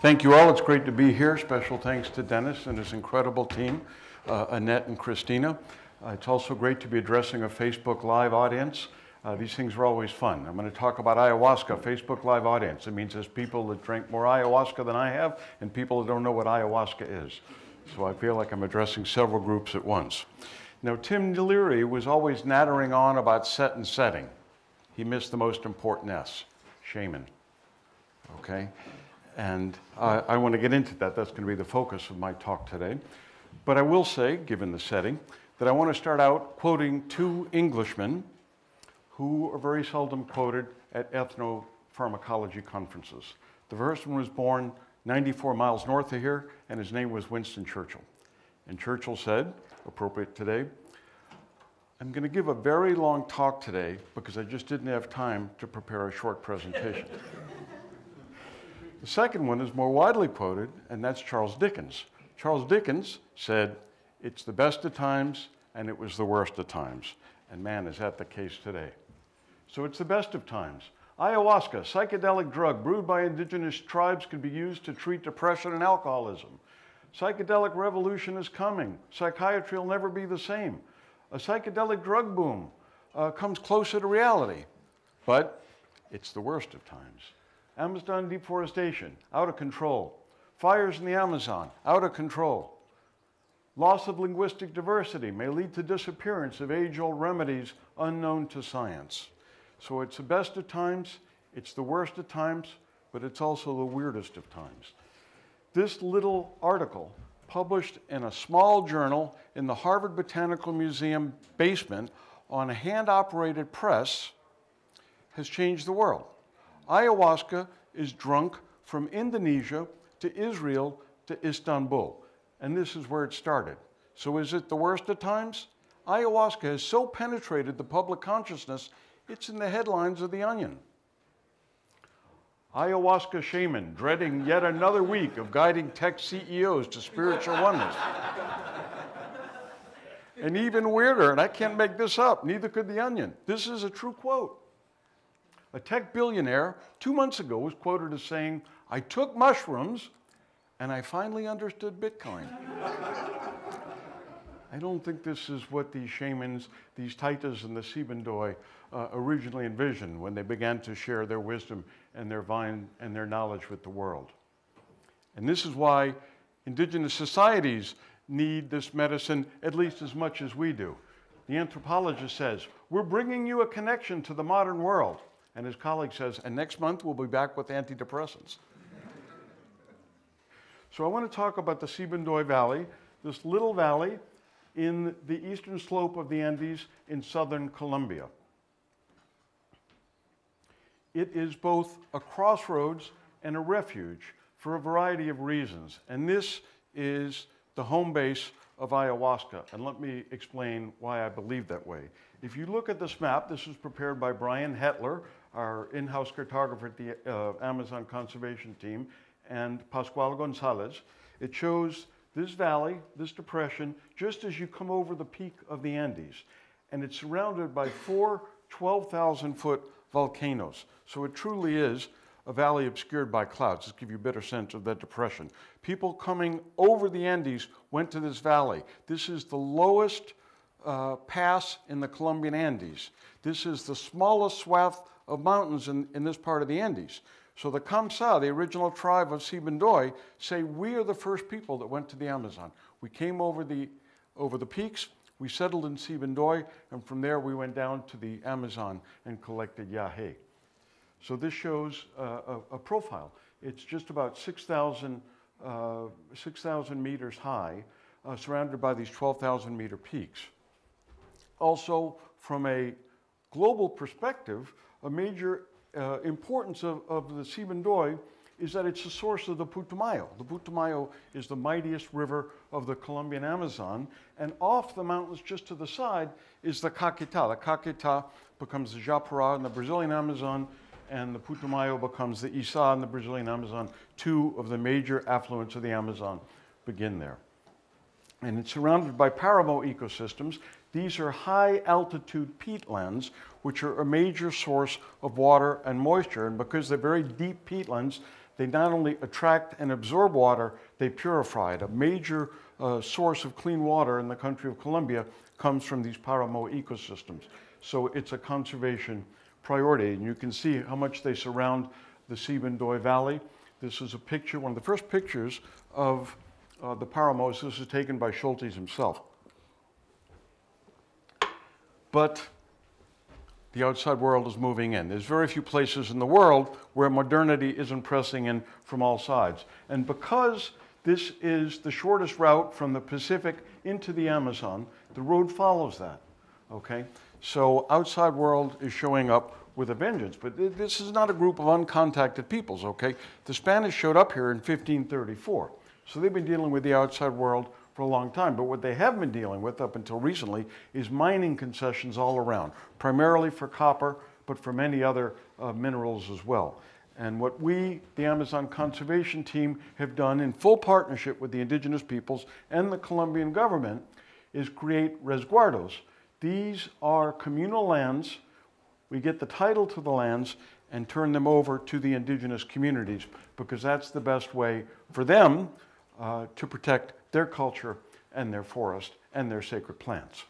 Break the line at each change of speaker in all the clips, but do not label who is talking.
Thank you all. It's great to be here. Special thanks to Dennis and his incredible team, Annette and Christina. It's also great to be addressing a Facebook Live audience. These things are always fun. I'm going to talk about ayahuasca, Facebook Live audience. It means there's people that drink more ayahuasca than I have and people that don't know what ayahuasca is. So I feel like I'm addressing several groups at once. Now, Tim Leary was always nattering on about set and setting. He missed the most important S, shaman. Okay? And I want to get into that. That's going to be the focus of my talk today. But I will say, given the setting, that I want to start out quoting two Englishmen who are very seldom quoted at ethnopharmacology conferences. The first one was born 94 miles north of here, and his name was Winston Churchill. And Churchill said, appropriate today, I'm going to give a very long talk today because I just didn't have time to prepare a short presentation. The second one is more widely quoted, and that's Charles Dickens. Charles Dickens said, it's the best of times, and it was the worst of times. And man, is that the case today. So it's the best of times. Ayahuasca, psychedelic drug brewed by indigenous tribes, can be used to treat depression and alcoholism. Psychedelic revolution is coming. Psychiatry will never be the same. A psychedelic drug boom comes closer to reality, but it's the worst of times. Amazon deforestation, out of control. Fires in the Amazon, out of control. Loss of linguistic diversity may lead to disappearance of age-old remedies unknown to science. So it's the best of times, it's the worst of times, but it's also the weirdest of times. This little article, published in a small journal in the Harvard Botanical Museum basement on a hand-operated press, has changed the world. Ayahuasca is drunk from Indonesia to Israel to Istanbul, and this is where it started. So is it the worst of times? Ayahuasca has so penetrated the public consciousness, it's in the headlines of The Onion. Ayahuasca shaman dreading yet another week of guiding tech CEOs to spiritual oneness. And even weirder, and I can't make this up, neither could The Onion. This is a true quote. A tech billionaire 2 months ago was quoted as saying, I took mushrooms and I finally understood Bitcoin. I don't think this is what these shamans, these taitas and the Sibundoy originally envisioned when they began to share their wisdom and their knowledge with the world. And this is why indigenous societies need this medicine at least as much as we do. The anthropologist says, we're bringing you a connection to the modern world. And his colleague says, and next month we'll be back with antidepressants. So I want to talk about the Sibundoy Valley, this little valley in the eastern slope of the Andes in southern Colombia. It is both a crossroads and a refuge for a variety of reasons. And this is the home base of ayahuasca. And let me explain why I believe that way. If you look at this map, this was prepared by Brian Hetler, our in-house cartographer at the Amazon Conservation Team, and Pascual Gonzalez. It shows this valley, this depression, just as you come over the peak of the Andes. And it's surrounded by 4 12,000-foot volcanoes. So it truly is a valley obscured by clouds. Just to give you a better sense of that depression. People coming over the Andes went to this valley. This is the lowest pass in the Colombian Andes. This is the smallest swath of mountains in this part of the Andes. So the Kamsa, the original tribe of Sibundoy, say we are the first people that went to the Amazon. We came over the peaks, we settled in Sibundoy, and from there we went down to the Amazon and collected yahe. So this shows a profile. It's just about 6,000 meters high, surrounded by these 12,000 meter peaks. Also, from a global perspective, a major importance of the Sibundoy is that it's the source of the Putumayo. The Putumayo is the mightiest river of the Colombian Amazon, and off the mountains just to the side is the Caquetá. The Caquetá becomes the Japurá in the Brazilian Amazon, and the Putumayo becomes the Isa in the Brazilian Amazon. 2 of the major affluents of the Amazon begin there. And it's surrounded by paramo ecosystems. These are high-altitude peatlands, which are a major source of water and moisture. And because they're very deep peatlands, they not only attract and absorb water, they purify it. A major source of clean water in the country of Colombia comes from these paramo ecosystems. So it's a conservation priority, and you can see how much they surround the Sibundoy Valley. This is a picture, one of the first pictures of the paramos. This is taken by Schultes himself. But the outside world is moving in. There's very few places in the world where modernity isn't pressing in from all sides. And because this is the shortest route from the Pacific into the Amazon, the road follows that, okay? So outside world is showing up with a vengeance, but this is not a group of uncontacted peoples, okay? The Spanish showed up here in 1534, so they've been dealing with the outside world for a long time, but what they have been dealing with up until recently is mining concessions all around, primarily for copper, but for many other minerals as well. And what we, the Amazon Conservation Team, have done in full partnership with the indigenous peoples and the Colombian government is create resguardos. These are communal lands. We get the title to the lands and turn them over to the indigenous communities because that's the best way for them to protect their culture and their forest and their sacred plants.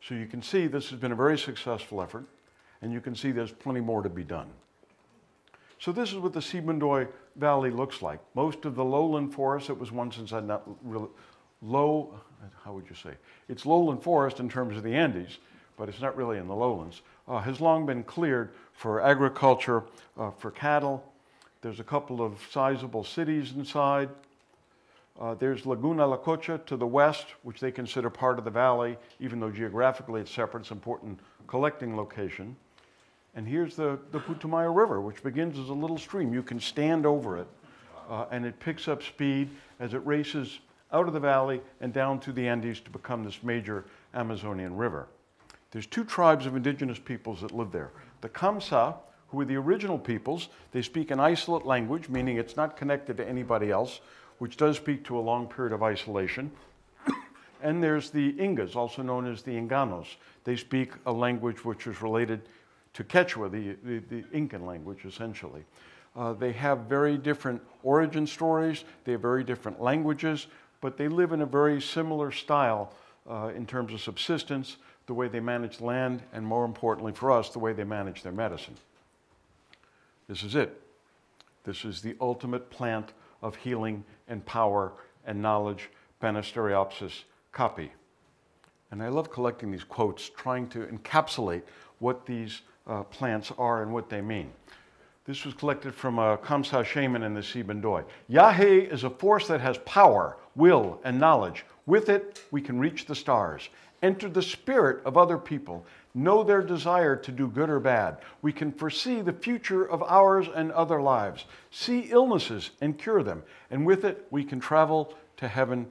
So you can see this has been a very successful effort, and you can see there's plenty more to be done. So this is what the Sibundoy Valley looks like. Most of the lowland forest, it was once inside not really low, how would you say? It's lowland forest in terms of the Andes, but it's not really in the lowlands, has long been cleared for agriculture, for cattle. There's a couple of sizable cities inside. There's Laguna La Cocha to the west, which they consider part of the valley, even though geographically it's separate. It's an important collecting location. And here's the Putumayo River, which begins as a little stream. You can stand over it, and it picks up speed as it races out of the valley and down through the Andes to become this major Amazonian river. There's two tribes of indigenous peoples that live there. The Kamsa, who are the original peoples, they speak an isolate language, meaning it's not connected to anybody else, which does speak to a long period of isolation. And there's the Ingas, also known as the Inganos. They speak a language which is related to Quechua, the Incan language, essentially. They have very different origin stories, they have very different languages, but they live in a very similar style in terms of subsistence, the way they manage land, and more importantly for us, the way they manage their medicine. This is it. This is the ultimate plant of healing and power and knowledge, Banisteriopsis caapi. And I love collecting these quotes, trying to encapsulate what these plants are and what they mean. This was collected from a Kamsa shaman in the Sibundoy. Yahe is a force that has power, will, and knowledge. With it, we can reach the stars, enter the spirit of other people, know their desire to do good or bad. We can foresee the future of ours and other lives, see illnesses and cure them, and with it, we can travel to heaven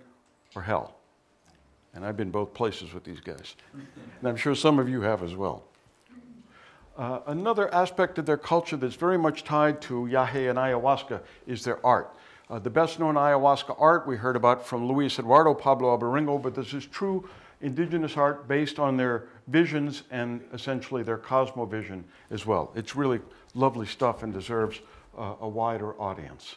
or hell. And I've been both places with these guys, and I'm sure some of you have as well. Another aspect of their culture that's very much tied to Yahe and Ayahuasca is their art. The best known Ayahuasca art we heard about from Luis Eduardo Pablo Alvarenga, but this is true indigenous art based on their visions and essentially their cosmovision as well. It's really lovely stuff and deserves a wider audience.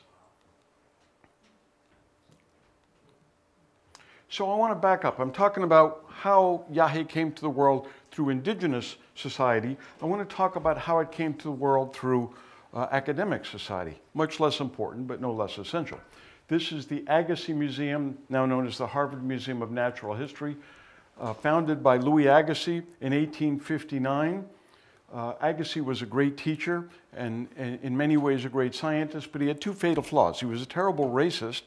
So I want to back up. I'm talking about how Yahe came to the world through indigenous society. I want to talk about how it came to the world through academic society. Much less important, but no less essential. This is the Agassiz Museum, now known as the Harvard Museum of Natural History, founded by Louis Agassiz in 1859. Agassiz was a great teacher and in many ways a great scientist, but he had two fatal flaws. He was a terrible racist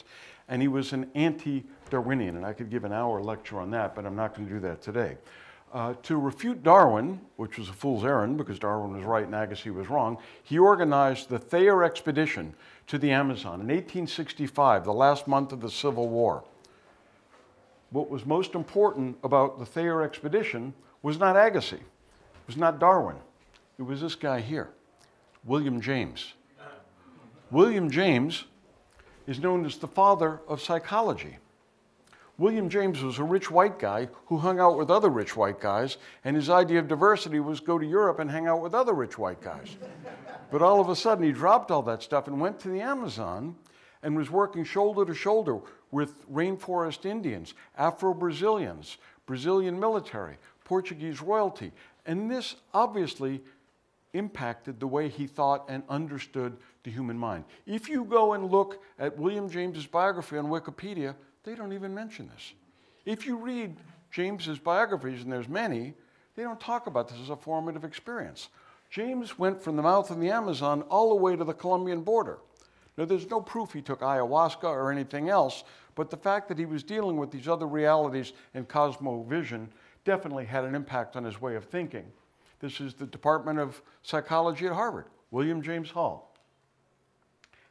and he was an anti-Darwinian, and I could give an hour lecture on that, but I'm not going to do that today. To refute Darwin, which was a fool's errand because Darwin was right and Agassiz was wrong, he organized the Thayer expedition to the Amazon in 1865, the last month of the Civil War. What was most important about the Thayer expedition was not Agassiz, it was not Darwin, it was this guy here, William James. William James is known as the father of psychology. William James was a rich white guy who hung out with other rich white guys, and his idea of diversity was go to Europe and hang out with other rich white guys. But all of a sudden, he dropped all that stuff and went to the Amazon and was working shoulder to shoulder with rainforest Indians, Afro-Brazilians, Brazilian military, Portuguese royalty. And this obviously impacted the way he thought and understood the human mind. If you go and look at William James's biography on Wikipedia, they don't even mention this. If you read James's biographies, and there's many, they don't talk about this as a formative experience. James went from the mouth of the Amazon all the way to the Colombian border. Now, there's no proof he took ayahuasca or anything else, but the fact that he was dealing with these other realities and cosmovision definitely had an impact on his way of thinking. This is the Department of Psychology at Harvard, William James Hall.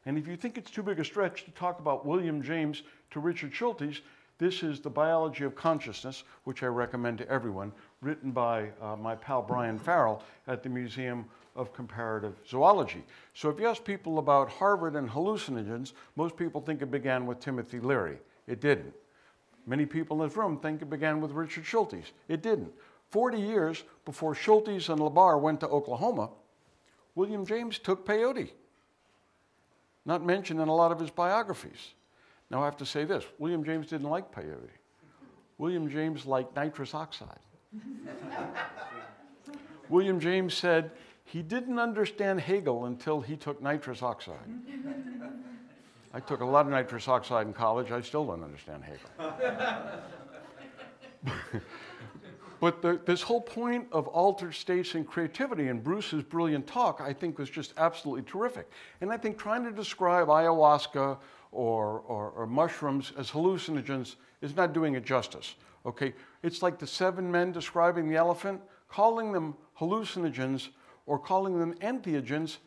And if you think it's too big a stretch to talk about William James to Richard Schultes, this is The Biology of Consciousness, which I recommend to everyone, written by my pal Brian Farrell at the Museum of Comparative Zoology. So if you ask people about Harvard and hallucinogens, most people think it began with Timothy Leary. It didn't. Many people in this room think it began with Richard Schultes. It didn't. 40 years before Schultes and Labar went to Oklahoma, William James took peyote. Not mentioned in a lot of his biographies. Now I have to say this, William James didn't like peyote. William James liked nitrous oxide. William James said he didn't understand Hegel until he took nitrous oxide. I took a lot of nitrous oxide in college. I still don't understand Hegel. But this whole point of altered states and creativity in Bruce's brilliant talk, I think, was just absolutely terrific. And I think trying to describe ayahuasca or mushrooms as hallucinogens is not doing it justice. Okay? It's like the 7 men describing the elephant. Calling them hallucinogens or calling them entheogens,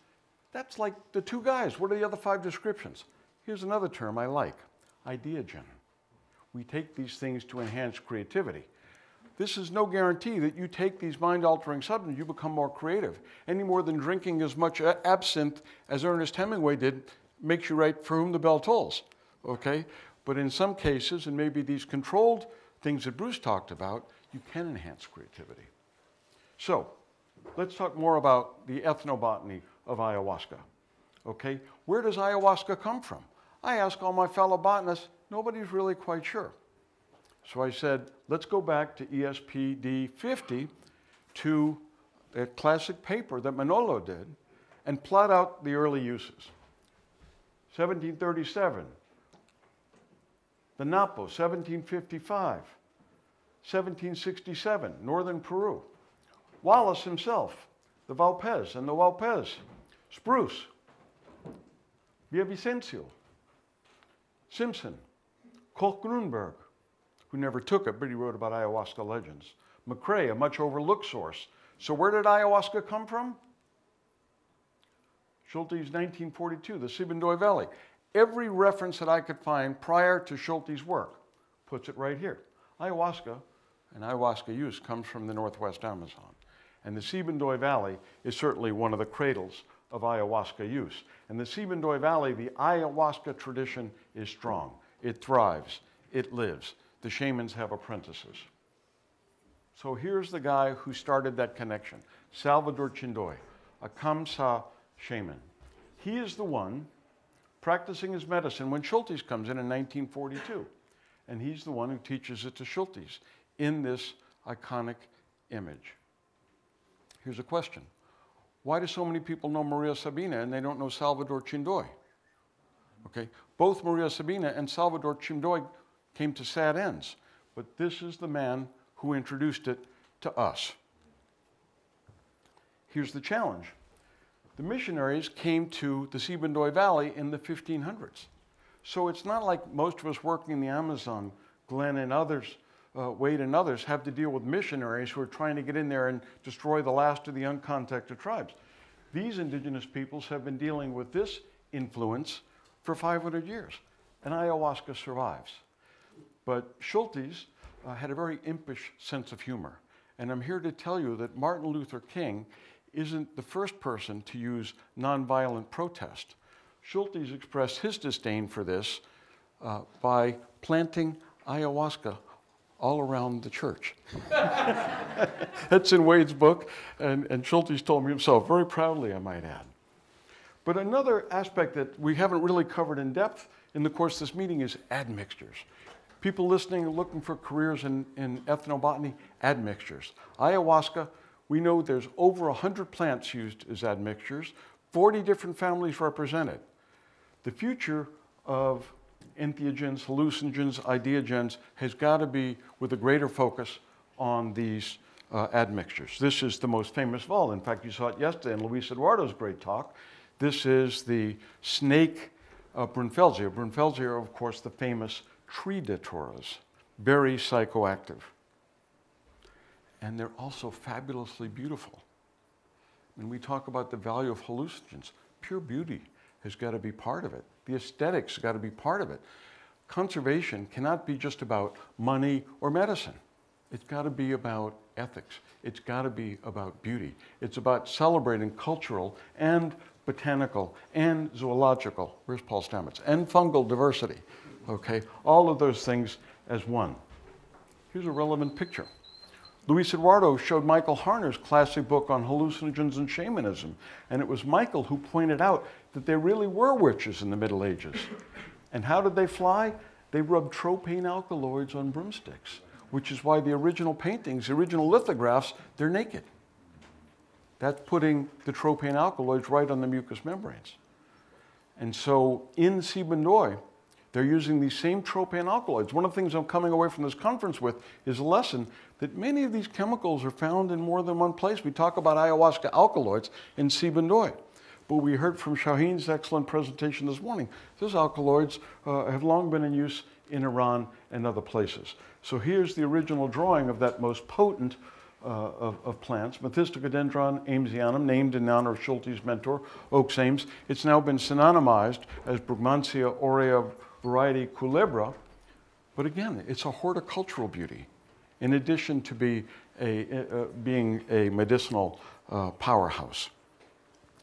that's like the 2 guys. What are the other 5 descriptions? Here's another term I like, ideogen. We take these things to enhance creativity. This is no guarantee that you take these mind-altering substances, you become more creative. Any more than drinking as much absinthe as Ernest Hemingway did makes you write For Whom the Bell Tolls, okay? But in some cases, and maybe these controlled things that Bruce talked about, you can enhance creativity. So, let's talk more about the ethnobotany of ayahuasca, okay? Where does ayahuasca come from? I ask all my fellow botanists, nobody's really quite sure. So I said, let's go back to ESPD 50 to a classic paper that Manolo did and plot out the early uses. 1737, the Napo, 1755, 1767, northern Peru. Wallace himself, the Valpez and the Valpez, spruce, Villavicencio, Simpson, Koch-Grunberg, who never took it, but he wrote about ayahuasca legends. McCrae, a much overlooked source. So where did ayahuasca come from? Schultes, 1942, the Sibundoy Valley. Every reference that I could find prior to Schultes' work puts it right here. Ayahuasca and ayahuasca use comes from the Northwest Amazon. And the Sibundoy Valley is certainly one of the cradles of ayahuasca use. And the Sibundoy Valley, the ayahuasca tradition is strong. It thrives. It lives. The shamans have apprentices. So here's the guy who started that connection, Salvador Chindoy, a Kamsa shaman. He is the one practicing his medicine when Schultes comes in 1942. And he's the one who teaches it to Schultes in this iconic image. Here's a question. Why do so many people know Maria Sabina and they don't know Salvador Chindoy? Okay, both Maria Sabina and Salvador Chindoy came to sad ends, but this is the man who introduced it to us. Here's the challenge. The missionaries came to the Sibundoy Valley in the 1500s. So it's not like most of us working in the Amazon, Glenn and others, Wade and others, have to deal with missionaries who are trying to get in there and destroy the last of the uncontacted tribes. These indigenous peoples have been dealing with this influence for 500 years, and ayahuasca survives. But Schultes had a very impish sense of humor. And I'm here to tell you that Martin Luther King isn't the first person to use nonviolent protest. Schultes expressed his disdain for this by planting ayahuasca all around the church. That's in Wade's book, and Schultes told me himself, very proudly, I might add. But another aspect that we haven't really covered in depth in the course of this meeting is admixtures. People listening are looking for careers in ethnobotany, admixtures. Ayahuasca, we know there's over 100 plants used as admixtures, 40 different families represented. The future of entheogens, hallucinogens, ideogens has got to be with a greater focus on these admixtures. This is the most famous of all. In fact, you saw it yesterday in Luis Eduardo's great talk. This is the snake Brunfelsia. Brunfelsia are, of course, the famous tree daturas, very psychoactive. And they're also fabulously beautiful. When we talk about the value of hallucinogens, pure beauty has got to be part of it. The aesthetics have got to be part of it. Conservation cannot be just about money or medicine. It's got to be about ethics. It's got to be about beauty. It's about celebrating cultural and botanical and zoological, where's Paul Stamets, and fungal diversity, okay? All of those things as one. Here's a relevant picture. Luis Eduardo showed Michael Harner's classic book on hallucinogens and shamanism, and it was Michael who pointed out that there really were witches in the Middle Ages. And how did they fly? They rubbed tropane alkaloids on broomsticks, which is why the original paintings, the original lithographs, they're naked. That's putting the tropane alkaloids right on the mucous membranes. And so in Sibundoy, they're using these same tropane alkaloids. One of the things I'm coming away from this conference with is a lesson that many of these chemicals are found in more than one place. We talk about ayahuasca alkaloids in Sibundoy. But we heard from Shaheen's excellent presentation this morning. Those alkaloids have long been in use in Iran and other places. So here's the original drawing of that most potent of plants, Methysticodendron amesianum, named in honor of Schultes' mentor, Oakes Ames. It's now been synonymized as Brugmansia aurea variety culebra. But again, it's a horticultural beauty, in addition to being a medicinal powerhouse.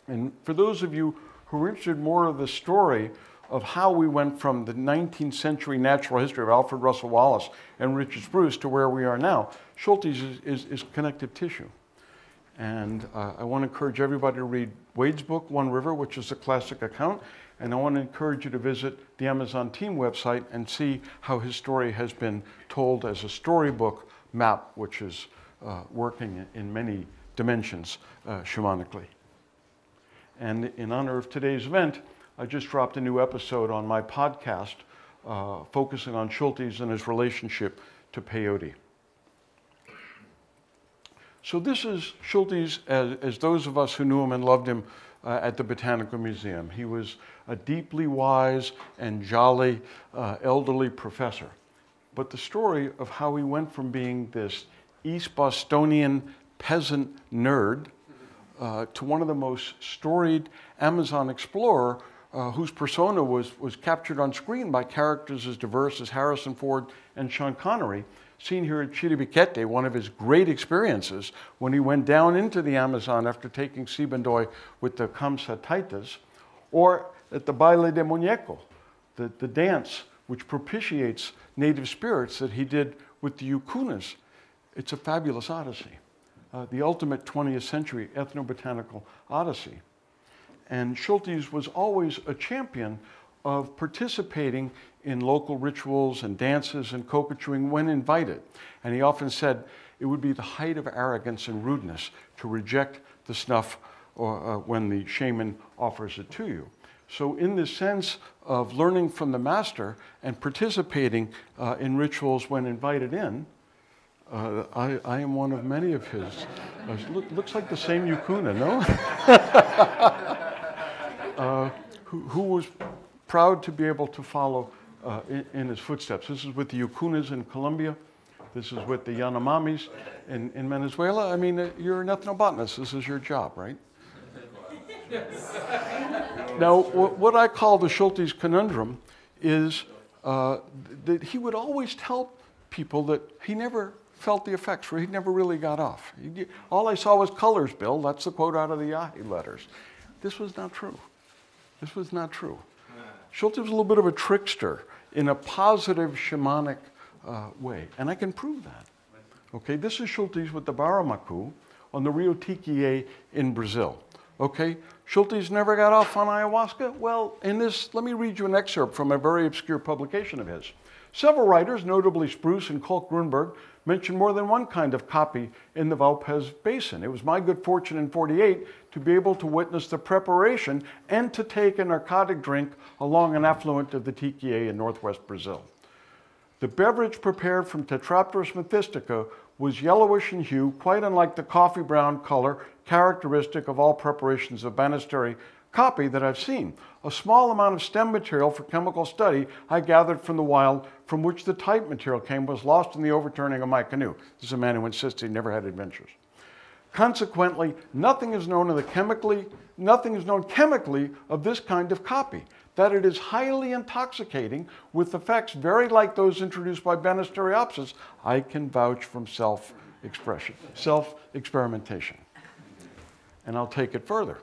And for those of you who are interested more of the story of how we went from the 19th century natural history of Alfred Russel Wallace and Richard Spruce to where we are now, Schultes is connective tissue. And I want to encourage everybody to read Wade's book, One River, which is a classic account. And I want to encourage you to visit the Amazon Team website and see how his story has been told as a storybook map, which is working in many dimensions shamanically. And in honor of today's event, I just dropped a new episode on my podcast focusing on Schultes and his relationship to peyote. So this is Schultes as those of us who knew him and loved him at the Botanical Museum. He was a deeply wise and jolly elderly professor. But the story of how he went from being this East Bostonian peasant nerd to one of the most storied Amazon explorer whose persona was captured on screen by characters as diverse as Harrison Ford and Sean Connery, seen here at Chiribiquete, one of his great experiences when he went down into the Amazon after taking Sibundoy with the Kamsataitas, or at the Baile de Muñeco, the dance which propitiates native spirits that he did with the Yucunas. It's a fabulous odyssey, the ultimate 20th century ethnobotanical odyssey. And Schultes was always a champion of participating in local rituals and dances and coquetry when invited. And he often said it would be the height of arrogance and rudeness to reject the snuff when the shaman offers it to you. So in the sense of learning from the master and participating in rituals when invited in, I am one of many of his. Looks like the same Yucuna, no? Who was proud to be able to follow in his footsteps. This is with the Yucunas in Colombia. This is with the Yanomamis in Venezuela. I mean, you're an ethnobotanist. This is your job, right? Now, what I call the Schultes conundrum is that he would always tell people that he never felt the effects, or he never really got off. All I saw was colors, Bill. That's the quote out of the Yahi letters. This was not true. This was not true. Schultes was a little bit of a trickster in a positive shamanic way. And I can prove that. Okay, this is Schultes with the Baramacu on the Rio Tiquié in Brazil. Okay, Schultes never got off on ayahuasca? Well, in this, let me read you an excerpt from a very obscure publication of his. Several writers, notably Spruce and Kolk Grunberg, mention more than one kind of copy in the Valpez Basin. It was my good fortune in '48 to be able to witness the preparation and to take a narcotic drink along an affluent of the Tiquié in northwest Brazil. The beverage prepared from Tetrapteris methistica was yellowish in hue, quite unlike the coffee brown color characteristic of all preparations of Banisterre copy that I've seen. A small amount of stem material for chemical study I gathered from the wild, from which the type material came, was lost in the overturning of my canoe. This is a man who insists he never had adventures. Consequently, nothing is known chemically of this kind of copy. That it is highly intoxicating with effects very like those introduced by Banisteriopsis, I can vouch from self-experimentation. And I'll take it further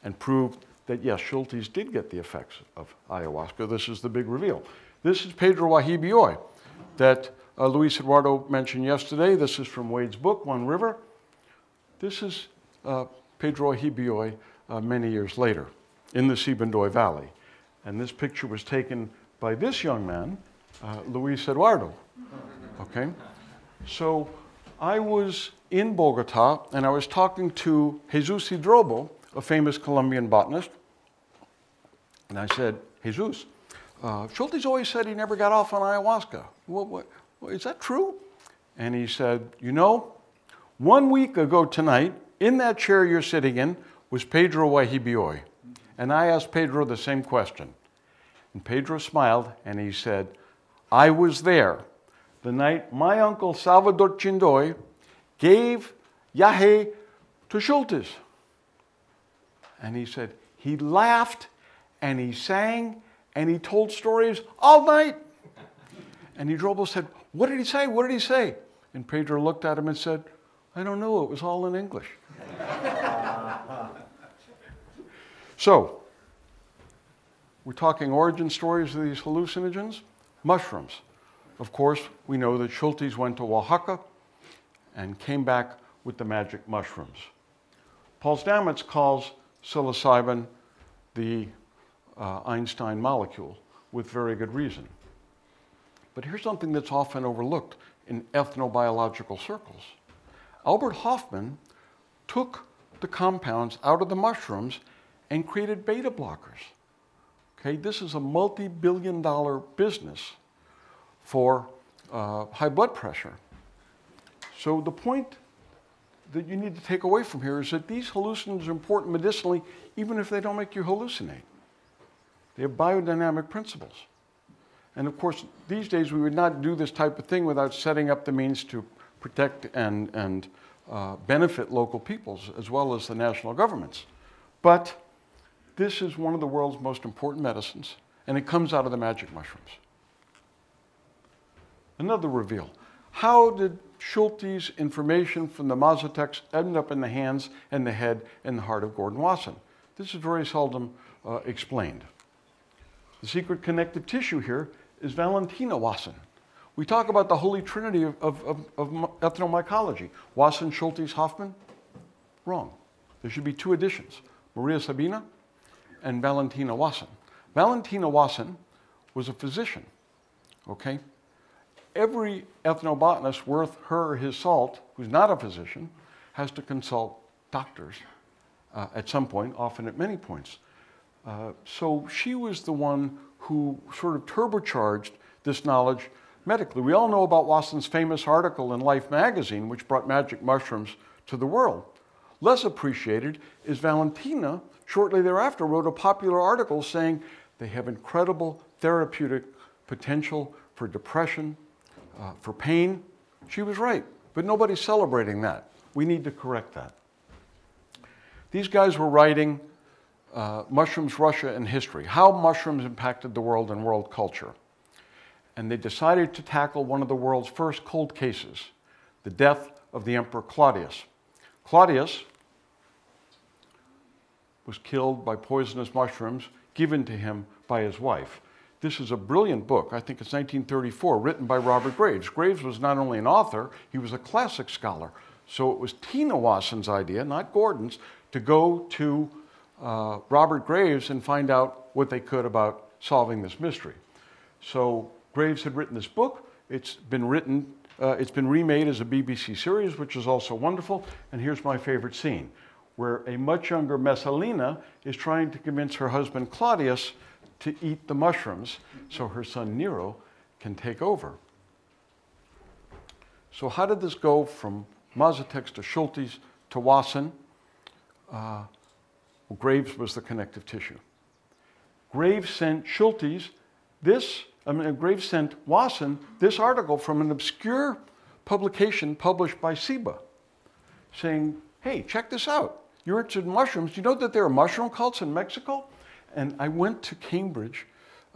and prove that yes, Schultes did get the effects of ayahuasca. This is the big reveal. This is Pedro Wahibioy that Luis Eduardo mentioned yesterday. This is from Wade's book, One River. This is Pedro Wahibioy many years later in the Sibundoy Valley. And this picture was taken by this young man, Luis Eduardo. Okay? So I was in Bogota and I was talking to Jesus Hidrobo, a famous Colombian botanist. And I said, Jesus, Schultes always said he never got off on ayahuasca. Is that true? And he said, you know, 1 week ago tonight, in that chair you're sitting in, was Pedro Wahibioy. And I asked Pedro the same question. And Pedro smiled and he said, I was there the night my uncle Salvador Chindoy gave yahe to Schultes. And he said, he laughed and he sang and he told stories all night. And Hidrobo said, what did he say? What did he say? And Pedro looked at him and said, I don't know, it was all in English. So, we're talking origin stories of these hallucinogens. Mushrooms. Of course, we know that Schultes went to Oaxaca and came back with the magic mushrooms. Paul Stamets calls psilocybin the Einstein molecule with very good reason. But here's something that's often overlooked in ethnobiological circles. Albert Hofmann took the compounds out of the mushrooms and created beta blockers. Okay, this is a multi-billion-dollar business for high blood pressure. So the point that you need to take away from here is that these hallucinogens are important medicinally even if they don't make you hallucinate. They have biodynamic principles. And of course, these days we would not do this type of thing without setting up the means to protect and benefit local peoples as well as the national governments. But this is one of the world's most important medicines, and it comes out of the magic mushrooms. Another reveal. How did Schultes' information from the Mazatecs end up in the hands and the head and the heart of Gordon Wasson? This is very seldom explained. The secret connective tissue here is Valentina Wasson. We talk about the holy trinity of ethnomycology. Wasson, Schultes, Hoffman? Wrong. There should be two additions. Maria Sabina and Valentina Wasson. Valentina Wasson was a physician, okay? Every ethnobotanist worth her or his salt, who's not a physician, has to consult doctors at some point, often at many points. So she was the one who sort of turbocharged this knowledge medically. We all know about Wasson's famous article in Life magazine, which brought magic mushrooms to the world. Less appreciated is Valentina, shortly thereafter, wrote a popular article saying they have incredible therapeutic potential for depression, for pain. She was right, but nobody's celebrating that. We need to correct that. These guys were writing Mushrooms, Russia, and History, how mushrooms impacted the world and world culture. And they decided to tackle one of the world's first cold cases, the death of the Emperor Claudius. Claudius was killed by poisonous mushrooms given to him by his wife. This is a brilliant book. I think it's 1934, written by Robert Graves. Graves was not only an author, he was a classic scholar. So it was Tina Wasson's idea, not Gordon's, to go to Robert Graves and find out what they could about solving this mystery. So Graves had written this book. It's been remade as a BBC series, which is also wonderful. And here's my favorite scene, where a much younger Messalina is trying to convince her husband Claudius to eat the mushrooms so her son Nero can take over. So how did this go from Mazatex to Schultes to Wasson? Well, Graves was the connective tissue. Graves sent Schultes Graves sent Wasson this article from an obscure publication published by SIBA, saying, hey, check this out. You're interested in mushrooms. You know that there are mushroom cults in Mexico? And I went to Cambridge,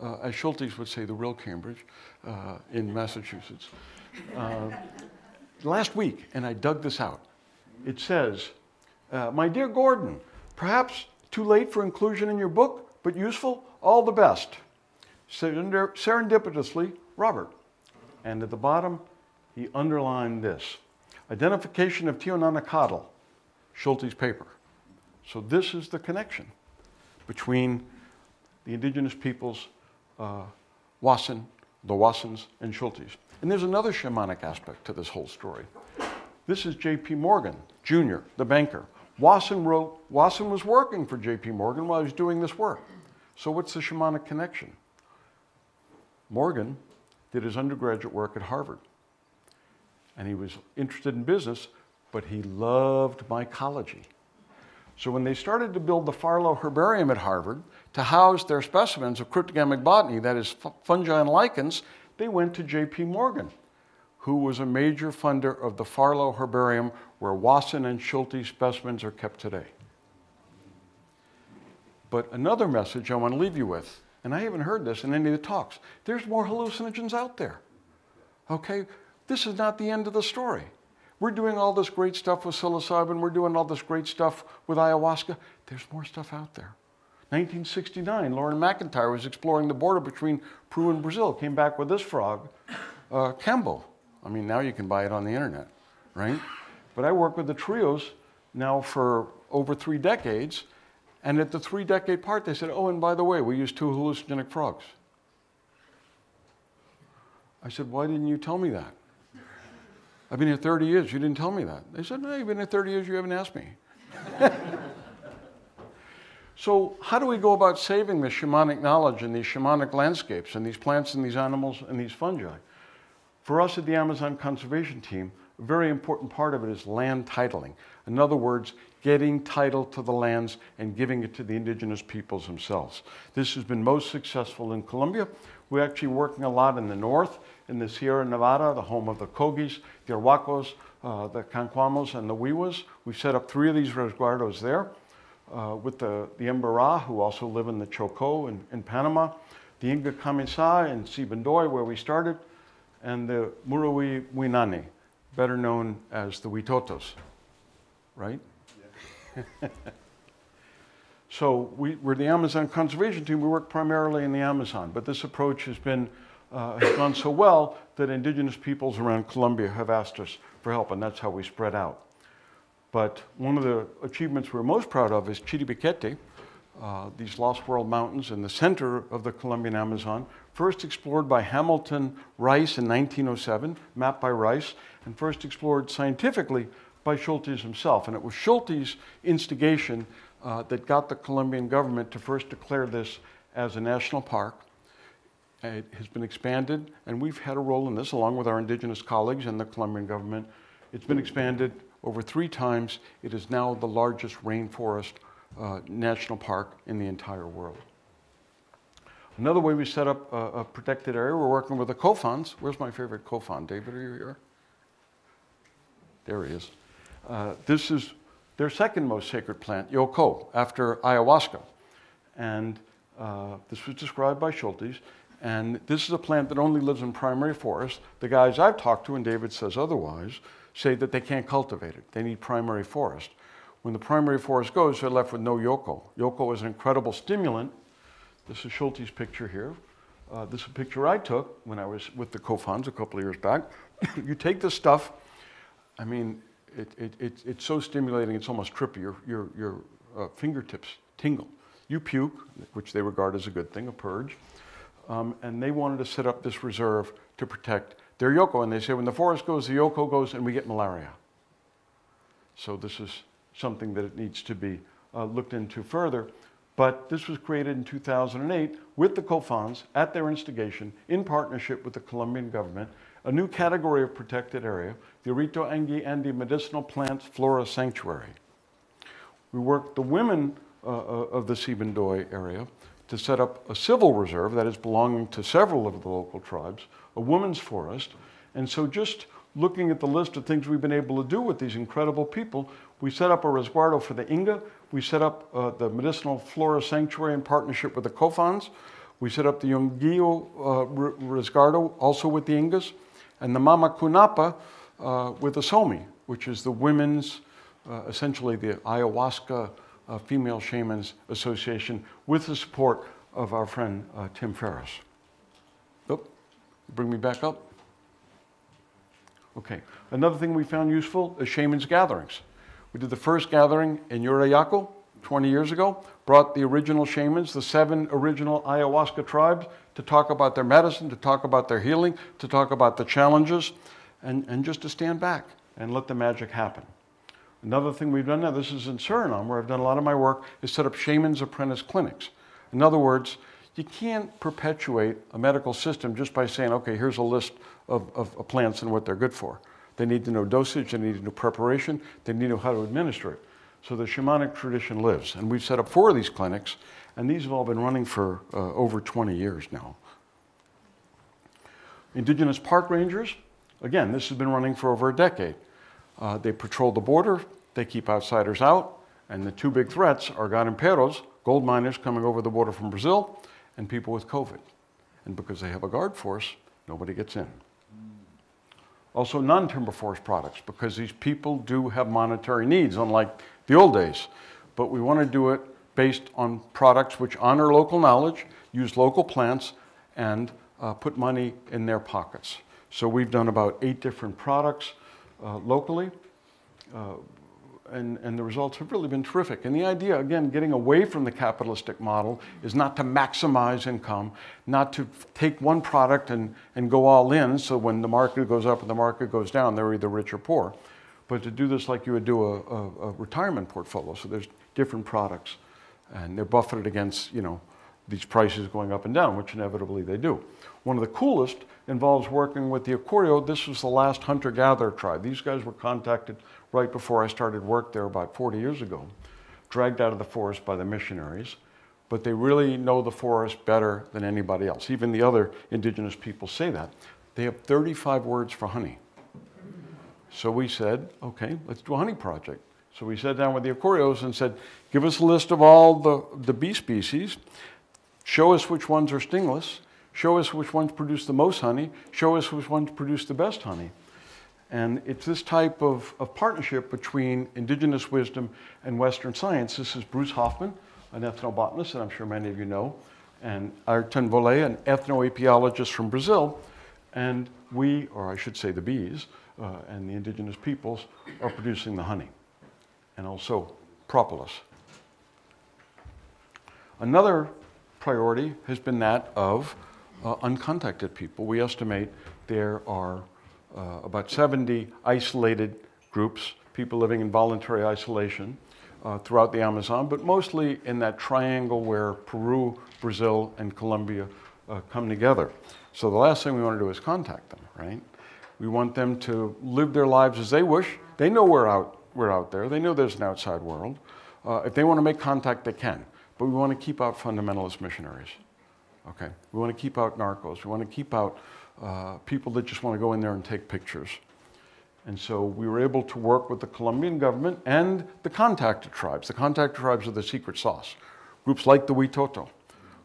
as Schultes would say, the real Cambridge, in Massachusetts, last week, and I dug this out. It says, my dear Gordon, perhaps too late for inclusion in your book, but useful, all the best. Serendipitously, Robert. And at the bottom, he underlined this. Identification of Teonanacatl, Schultes' paper. So this is the connection between the indigenous peoples, Wasson, the Wassons, and Schultes. And there's another shamanic aspect to this whole story. This is J.P. Morgan, Jr., the banker. Wasson was working for J.P. Morgan while he was doing this work. So what's the shamanic connection? Morgan did his undergraduate work at Harvard. And he was interested in business, but he loved mycology. So when they started to build the Farlow Herbarium at Harvard to house their specimens of cryptogamic botany, that is fungi and lichens, they went to J.P. Morgan, who was a major funder of the Farlow Herbarium, where Wasson and Schultes specimens are kept today. But another message I want to leave you with, and I haven't heard this in any of the talks, there's more hallucinogens out there. Okay? This is not the end of the story. We're doing all this great stuff with psilocybin. We're doing all this great stuff with ayahuasca. There's more stuff out there. 1969, Lauren McIntyre was exploring the border between Peru and Brazil, came back with this frog, Cambo. I mean, now you can buy it on the internet, right? But I work with the trios now for over 3 decades, and at the 3-decade part, they said, oh, and by the way, we use 2 hallucinogenic frogs. I said, why didn't you tell me that? I've been here 30 years, you didn't tell me that. They said, no, you've been here 30 years, you haven't asked me. So how do we go about saving this shamanic knowledge and these shamanic landscapes and these plants and these animals and these fungi? For us at the Amazon Conservation Team, a very important part of it is land titling. In other words, getting title to the lands and giving it to the indigenous peoples themselves. This has been most successful in Colombia. We're actually working a lot in the north, in the Sierra Nevada, the home of the Kogis, the Arhuacos, the Cancuamos, and the Wiwas. We've set up 3 of these resguardos there with the Emberá, who also live in the Chocó in Panama, the Inga Kamisa in Sibundoy, where we started, and the Muruwi Winani, better known as the Huitotos, right? Yeah. So we're the Amazon Conservation Team. We work primarily in the Amazon, but this approach has gone so well that indigenous peoples around Colombia have asked us for help, and that's how we spread out. But one of the achievements we're most proud of is Chiribiquete, these Lost World Mountains in the center of the Colombian Amazon, first explored by Hamilton Rice in 1907, mapped by Rice, and first explored scientifically by Schultes himself. And it was Schultes' instigation that got the Colombian government to first declare this as a national park. It has been expanded, and we've had a role in this along with our indigenous colleagues and the Colombian government. It's been expanded over 3 times. It is now the largest rainforest national park in the entire world. Another way we set up a protected area, we're working with the Kofans. Where's my favorite Kofan? David, are you here? There he is. This is their second most sacred plant, Yoko, after ayahuasca. And this was described by Schultes. And this is a plant that only lives in primary forest. The guys I've talked to, and David says otherwise, say that they can't cultivate it. They need primary forest. When the primary forest goes, they're left with no Yoko. Yoko is an incredible stimulant. This is Schultes' picture here. This is a picture I took when I was with the COFONs a couple of years back. You take this stuff, I mean, it's so stimulating, it's almost trippy. Your fingertips tingle. You puke, which they regard as a good thing, a purge. And they wanted to set up this reserve to protect their yoko. And they say when the forest goes, the yoko goes, and we get malaria. So this is something that it needs to be looked into further. But this was created in 2008 with the COFONs at their instigation in partnership with the Colombian government, a new category of protected area, the Orito Angi Andi Medicinal Plants Flora Sanctuary. We worked the women of the Sibundoy area to set up a civil reserve that is belonging to several of the local tribes, a women's forest. And so just looking at the list of things we've been able to do with these incredible people, we set up a resguardo for the Inga, we set up the Medicinal Flora Sanctuary in partnership with the COFONs, we set up the Yungio resguardo also with the Ingas, and the Mama Kunapa with the Somi, which is the women's, essentially the Ayahuasca Female Shamans Association with the support of our friend Tim Ferriss. Oh, bring me back up. Okay, another thing we found useful is shamans' gatherings. We did the first gathering in Yurayaco 20 years ago, brought the original shamans, the 7 original ayahuasca tribes, to talk about their medicine, to talk about their healing, to talk about the challenges, and just to stand back and let the magic happen. Another thing we've done now, this is in Suriname, where I've done a lot of my work, is set up shamans' apprentice clinics. In other words, you can't perpetuate a medical system just by saying, okay, here's a list of plants and what they're good for. They need to know dosage, they need to know preparation, they need to know how to administer it. So the shamanic tradition lives. And we've set up 4 of these clinics, and these have all been running for over 20 years now. Indigenous park rangers, again, this has been running for over a decade. They patrol the border, they keep outsiders out, and the 2 big threats are garimperos, gold miners coming over the border from Brazil, and people with COVID. And because they have a guard force, nobody gets in. Also non-timber forest products, because these people do have monetary needs, unlike the old days. But we want to do it based on products which honor local knowledge, use local plants, and put money in their pockets. So we've done about 8 different products locally, and the results have really been terrific. And the idea, again, getting away from the capitalistic model is not to maximize income, not to take one product and go all in, so when the market goes up and the market goes down, they're either rich or poor, but to do this like you would do a retirement portfolio. So there's different products, and they're buffeted against, you know, these prices going up and down, which inevitably they do. One of the coolest involves working with the Acurio. This was the last hunter-gatherer tribe. These guys were contacted right before I started work there about 40 years ago, dragged out of the forest by the missionaries, but they really know the forest better than anybody else. Even the other indigenous people say that. They have 35 words for honey. So we said, okay, let's do a honey project. So we sat down with the Acurios and said, give us a list of all the bee species, show us which ones are stingless, show us which ones produce the most honey, show us which ones produce the best honey. And it's this type of partnership between indigenous wisdom and Western science. This is Bruce Hoffman, an ethnobotanist that I'm sure many of you know, and Ayrton Volé, an ethnoapiologist from Brazil. And we, or I should say the bees, and the indigenous peoples are producing the honey, and also propolis. Another priority has been that of uncontacted people. We estimate there are about 70 isolated groups, people living in voluntary isolation throughout the Amazon, but mostly in that triangle where Peru, Brazil, and Colombia come together. So the last thing we want to do is contact them, right? We want them to live their lives as they wish. They know we're out there. They know there's an outside world. If they want to make contact, they can. But we want to keep out fundamentalist missionaries. Okay? We want to keep out narcos. We want to keep out people that just want to go in there and take pictures. And so we were able to work with the Colombian government and the contacted tribes. The contacted tribes are the secret sauce. Groups like the Witoto,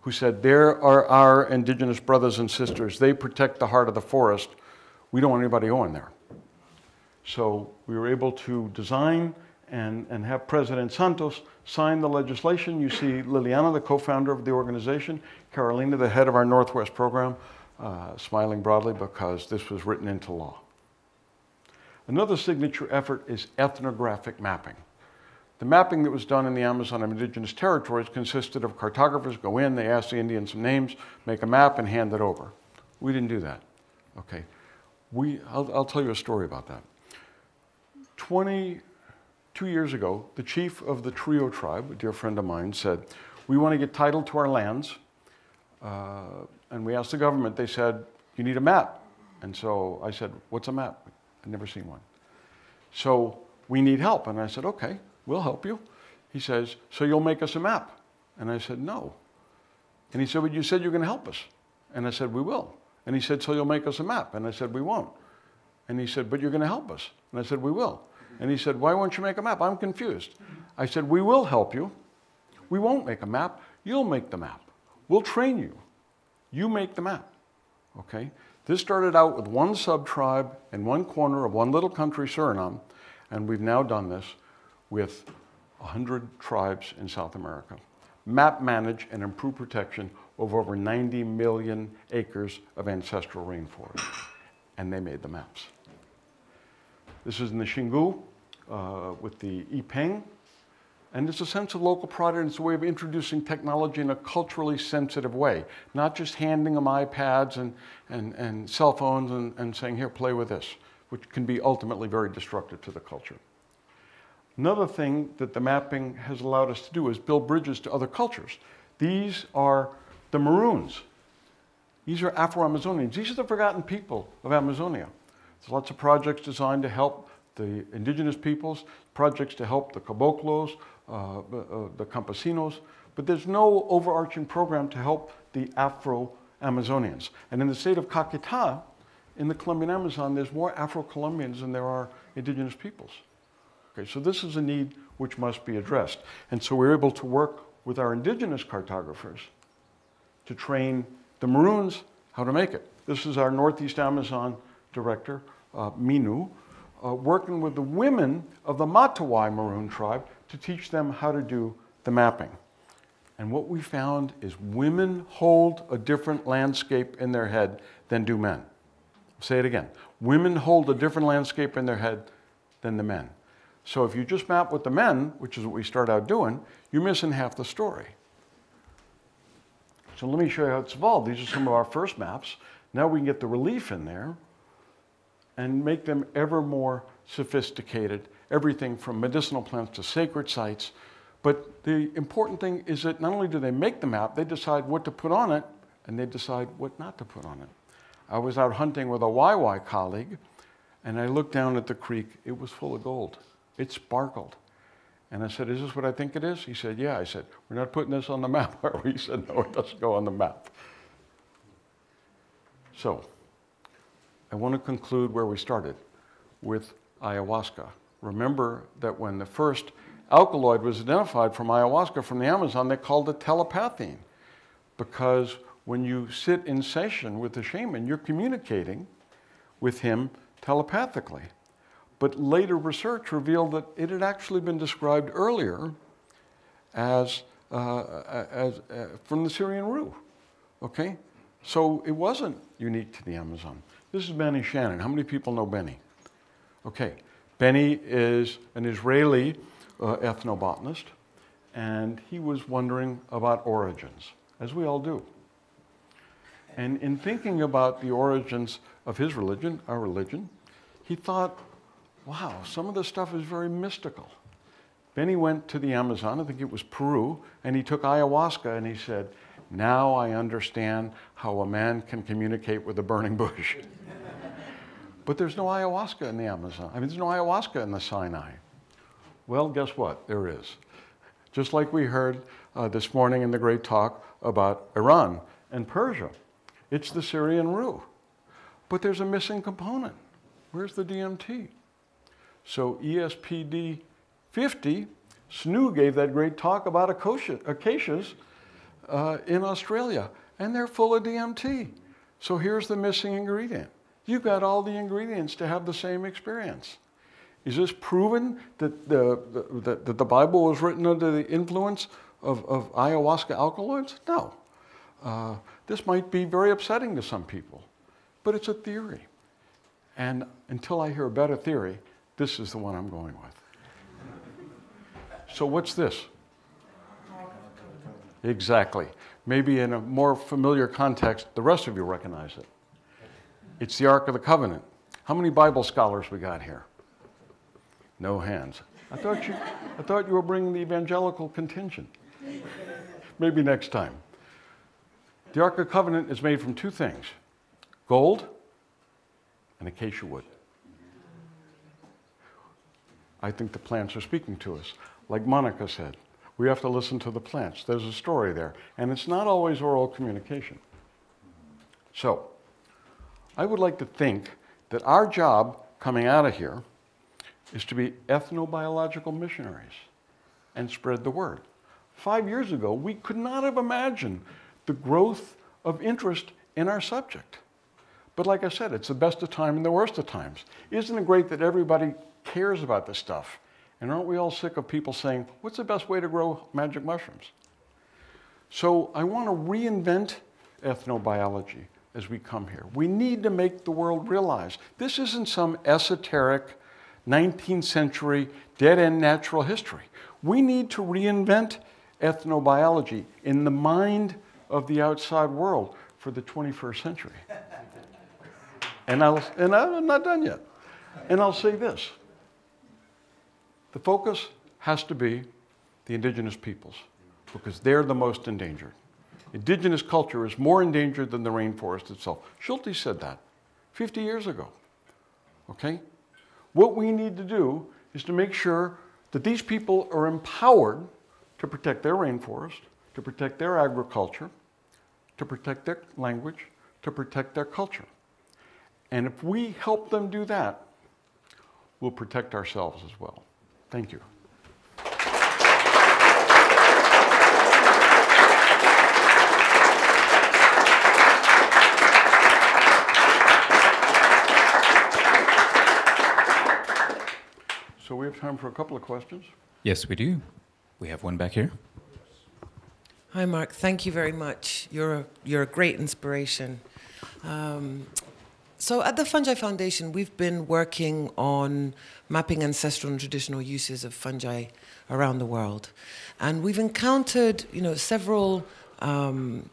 who said, there are our indigenous brothers and sisters. They protect the heart of the forest. We don't want anybody going there. So we were able to design and have President Santos sign the legislation. You see Liliana, the co-founder of the organization, Carolina, the head of our Northwest program, smiling broadly because this was written into law. Another signature effort is ethnographic mapping. The mapping that was done in the Amazon indigenous territories consisted of cartographers go in, they ask the Indians some names, make a map, and hand it over. We didn't do that. Okay. I'll tell you a story about that. 22 years ago, the chief of the Trio tribe, a dear friend of mine, said, we want to get title to our lands. And we asked the government, they said, you need a map. And so I said, what's a map? I'd never seen one. So we need help. And I said, okay, we'll help you. He says, so you'll make us a map? And I said, no. And he said, but you said you're going to help us. And I said, we will. And he said, so you'll make us a map? And I said, we won't. And he said, but you're going to help us? And I said, we will. And he said, why won't you make a map? I'm confused. I said, we will help you. We won't make a map. You'll make the map. We'll train you. You make the map. Okay? This started out with one sub-tribe in one corner of one little country, Suriname, and we've now done this with 100 tribes in South America. Map, manage, and improve protection of over 90 million acres of ancestral rainforest. And they made the maps. This is in the Xingu with the Ipeng. And it's a sense of local pride, and it's a way of introducing technology in a culturally sensitive way. Not just handing them iPads and cell phones and saying, here, play with this, which can be ultimately very destructive to the culture. Another thing that the mapping has allowed us to do is build bridges to other cultures. These are the Maroons. These are Afro-Amazonians. These are the forgotten people of Amazonia. There's lots of projects designed to help the indigenous peoples, projects to help the caboclos, the campesinos, but there's no overarching program to help the Afro-Amazonians. And in the state of Caquetá, in the Colombian Amazon, there's more Afro-Colombians than there are indigenous peoples. Okay, so this is a need which must be addressed. And so we're able to work with our indigenous cartographers to train the Maroons how to make it. This is our Northeast Amazon director, Minu, working with the women of the Matawai Maroon tribe to teach them how to do the mapping. And what we found is women hold a different landscape in their head than do men. I'll say it again. Women hold a different landscape in their head than the men. So if you just map with the men, which is what we start out doing, you're missing half the story. So let me show you how it's evolved. These are some of our first maps. Now we can get the relief in there and make them ever more sophisticated, everything from medicinal plants to sacred sites. But the important thing is that not only do they make the map, they decide what to put on it, and they decide what not to put on it. I was out hunting with a YY colleague, and I looked down at the creek. It was full of gold. It sparkled. And I said, is this what I think it is? He said, yeah. I said, we're not putting this on the map, are we? He said, no, it doesn't go on the map. So, I want to conclude where we started, with ayahuasca. Remember that when the first alkaloid was identified from ayahuasca from the Amazon, they called it telepathine, because when you sit in session with the shaman, you're communicating with him telepathically. But later research revealed that it had actually been described earlier as from the Syrian rue, okay? So it wasn't unique to the Amazon. This is Benny Shannon. How many people know Benny? Okay, Benny is an Israeli ethnobotanist, and he was wondering about origins, as we all do. And in thinking about the origins of his religion, our religion, he thought, wow, some of this stuff is very mystical. Benny went to the Amazon, I think it was Peru, and he took ayahuasca and he said, now I understand how a man can communicate with a burning bush. But there's no ayahuasca in the Amazon. I mean, there's no ayahuasca in the Sinai. Well, guess what? There is. Just like we heard this morning in the great talk about Iran and Persia. It's the Syrian rue. But there's a missing component. Where's the DMT? So ESPD 50, Snoo gave that great talk about acacias in Australia, and they're full of DMT. So here's the missing ingredient. You've got all the ingredients to have the same experience. Is this proven that the Bible was written under the influence of ayahuasca alkaloids? No. This might be very upsetting to some people, but it's a theory. And until I hear a better theory, this is the one I'm going with. So what's this? Exactly. Maybe in a more familiar context, the rest of you recognize it. It's the Ark of the Covenant. How many Bible scholars we got here? No hands. I thought you were bringing the evangelical contingent. Maybe next time. The Ark of the Covenant is made from two things: gold and acacia wood. I think the plants are speaking to us. Like Monica said, we have to listen to the plants. There's a story there. And it's not always oral communication. So, I would like to think that our job coming out of here is to be ethnobiological missionaries and spread the word. 5 years ago, we could not have imagined the growth of interest in our subject. But like I said, it's the best of times and the worst of times. Isn't it great that everybody cares about this stuff? And aren't we all sick of people saying, what's the best way to grow magic mushrooms? So I want to reinvent ethnobiology as we come here. We need to make the world realize this isn't some esoteric 19th century dead-end natural history. We need to reinvent ethnobiology in the mind of the outside world for the 21st century. And I'm not done yet. And I'll say this. The focus has to be the indigenous peoples, because they're the most endangered. Indigenous culture is more endangered than the rainforest itself. Schulte said that 50 years ago. Okay? What we need to do is to make sure that these people are empowered to protect their rainforest, to protect their agriculture, to protect their language, to protect their culture. And if we help them do that, we'll protect ourselves as well. Thank you. So we have time for a couple of questions.
Yes, we do. We have one back here.
Hi, Mark. Thank you very much. You're a great inspiration. So at the Fungi Foundation, we've been working on mapping ancestral and traditional uses of fungi around the world. And we've encountered, several, I'll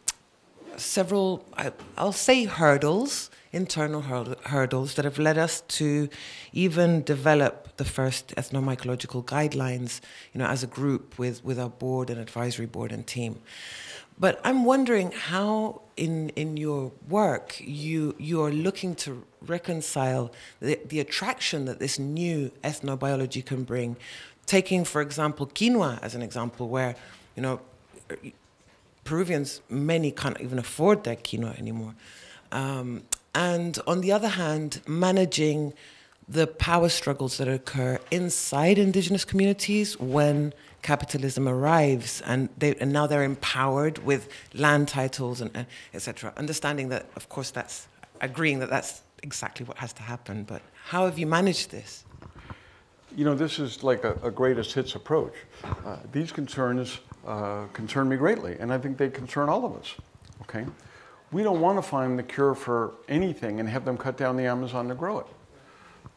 say hurdles, internal hurdles that have led us to even develop the first ethnomycological guidelines, as a group with our board and advisory board and team. But I'm wondering how, in your work, you are looking to reconcile the attraction that this new ethnobiology can bring. Taking, for example, quinoa as an example, where, Peruvians, many can't even afford their quinoa anymore. And on the other hand, managing the power struggles that occur inside indigenous communities when capitalism arrives, and now they're empowered with land titles and etc. Understanding that, of course, agreeing that that's exactly what has to happen. But how have you managed this?
This is like a greatest hits approach. These concerns concern me greatly, and I think they concern all of us. Okay, we don't want to find the cure for anything and have them cut down the Amazon to grow it.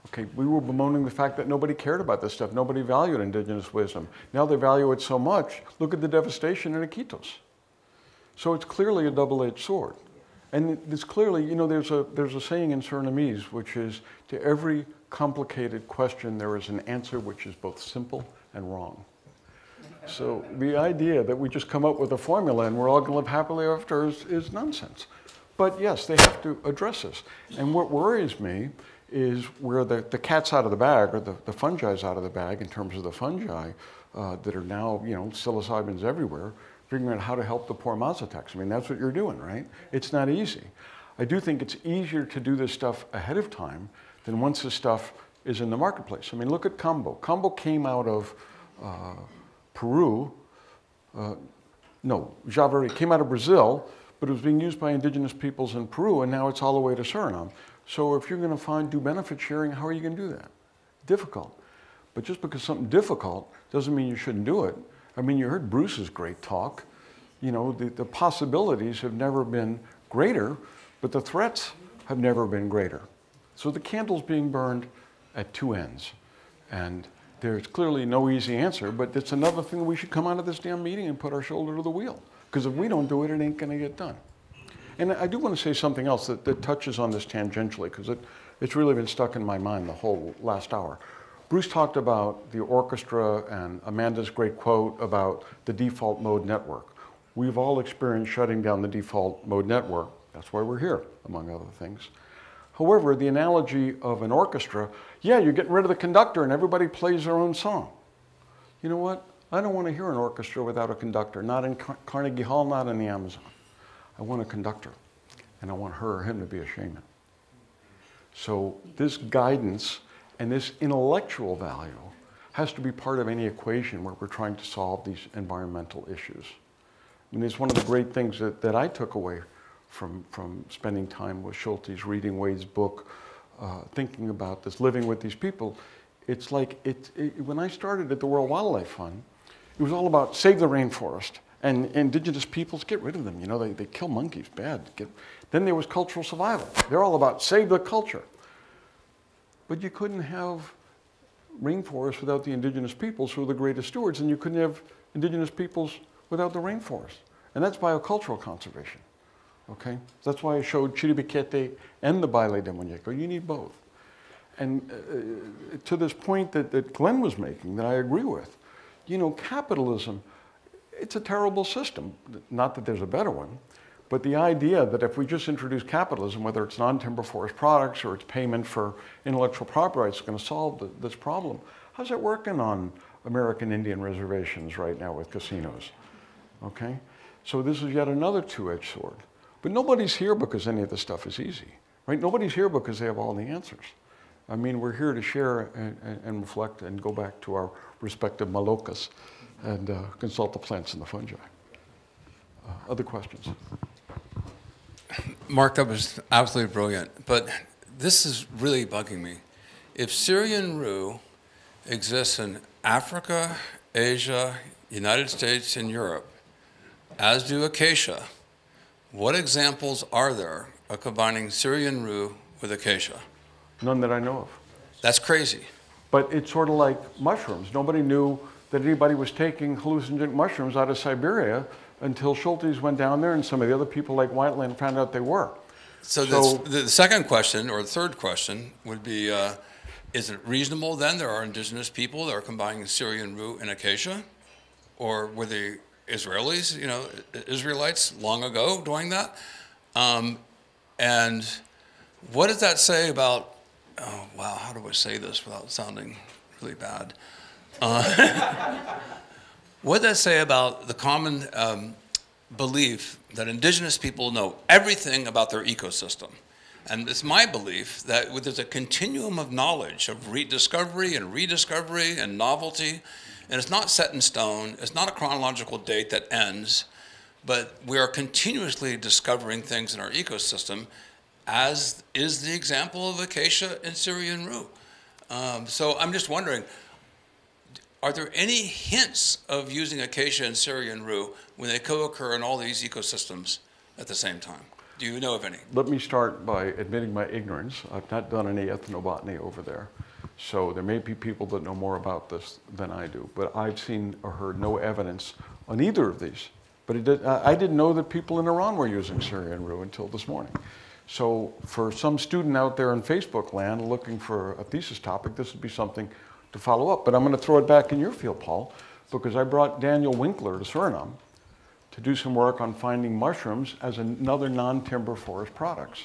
Okay, we were bemoaning the fact that nobody cared about this stuff. Nobody valued indigenous wisdom. Now they value it so much. Look at the devastation in Iquitos. So it's clearly a double-edged sword. And it's clearly, there's a saying in Surinamese, which is, to every complicated question, there is an answer which is both simple and wrong. So the idea that we just come up with a formula and we're all going to live happily after is nonsense. But yes, they have to address this. And what worries me is where the cat's out of the bag, or the fungi's out of the bag in terms of the fungi that are now, psilocybins everywhere, figuring out how to help the poor Mazatecs. I mean, that's what you're doing, right? It's not easy. I do think it's easier to do this stuff ahead of time than once the stuff is in the marketplace. I mean, look at Cambo. Cambo came out of Peru. Javari came out of Brazil, but it was being used by indigenous peoples in Peru, and now it's all the way to Suriname. So if you're going to do benefit sharing, how are you going to do that? Difficult. But just because something difficult doesn't mean you shouldn't do it. I mean, you heard Bruce's great talk. You know, the possibilities have never been greater, but the threats have never been greater. So the candle's being burned at two ends. And there's clearly no easy answer, but it's another thing we should come out of this damn meeting and put our shoulder to the wheel. Because if we don't do it, it ain't going to get done. And I do want to say something else that touches on this tangentially, because it's really been stuck in my mind the whole last hour. Bruce talked about the orchestra and Amanda's great quote about the default mode network. We've all experienced shutting down the default mode network. That's why we're here, among other things. However, the analogy of an orchestra, yeah, you're getting rid of the conductor and everybody plays their own song. You know what? I don't want to hear an orchestra without a conductor, not in Carnegie Hall, not in the Amazon. I want a conductor, and I want her or him to be a shaman. So this guidance and this intellectual value has to be part of any equation where we're trying to solve these environmental issues. I mean, it's one of the great things that I took away from spending time with Schultes, reading Wade's book, thinking about this, living with these people. It's like, when I started at the World Wildlife Fund, it was all about save the rainforest and indigenous peoples, get rid of them. You know, they kill monkeys, bad. Then there was cultural survival. They're all about save the culture. But you couldn't have rainforests without the indigenous peoples who are the greatest stewards, and you couldn't have indigenous peoples without the rainforest. And that's biocultural conservation. Okay? That's why I showed Chiribiquete and the Baile de Muñeco. You need both. And to this point that Glenn was making, that I agree with, you know, capitalism, it's a terrible system. Not that there's a better one, but the idea that if we just introduce capitalism, whether it's non-timber forest products or it's payment for intellectual property rights, is going to solve this problem. How's that working on American Indian reservations right now with casinos? Okay? So this is yet another two-edged sword. But nobody's here because any of this stuff is easy, right? Nobody's here because they have all the answers. I mean, we're here to share and reflect and go back to our respective malokas and consult the plants and the fungi. Other questions?
Mark, that was absolutely brilliant. But this is really bugging me. If Syrian rue exists in Africa, Asia, United States, and Europe, as do acacia, what examples are there of combining Syrian rue with acacia?
None that I know of.
That's crazy.
But it's sort of like mushrooms. Nobody knew that anybody was taking hallucinogenic mushrooms out of Siberia until Schultes went down there and some of the other people like Whiteland found out they were.
So the second question, or the third question, would be, is it reasonable then there are indigenous people that are combining Syrian rue and acacia? Or were the Israelis, you know, Israelites long ago doing that? And what does that say about, oh wow, how do I say this without sounding really bad? What does that say about the common belief that indigenous people know everything about their ecosystem? And it's my belief that there's a continuum of knowledge, of rediscovery and novelty, and it's not set in stone, it's not a chronological date that ends, but we are continuously discovering things in our ecosystem, as is the example of acacia and Syrian rue. So I'm just wondering, are there any hints of using acacia and Syrian rue when they co-occur in all these ecosystems at the same time? Do you know of any?
Let me start by admitting my ignorance. I've not done any ethnobotany over there. So there may be people that know more about this than I do, but I've seen or heard no evidence on either of these. But I didn't know that people in Iran were using Syrian rue until this morning. So for some student out there in Facebook land looking for a thesis topic, this would be something to follow up. But I'm going to throw it back in your field, Paul, because I brought Daniel Winkler to Suriname to do some work on finding mushrooms as another non-timber forest products.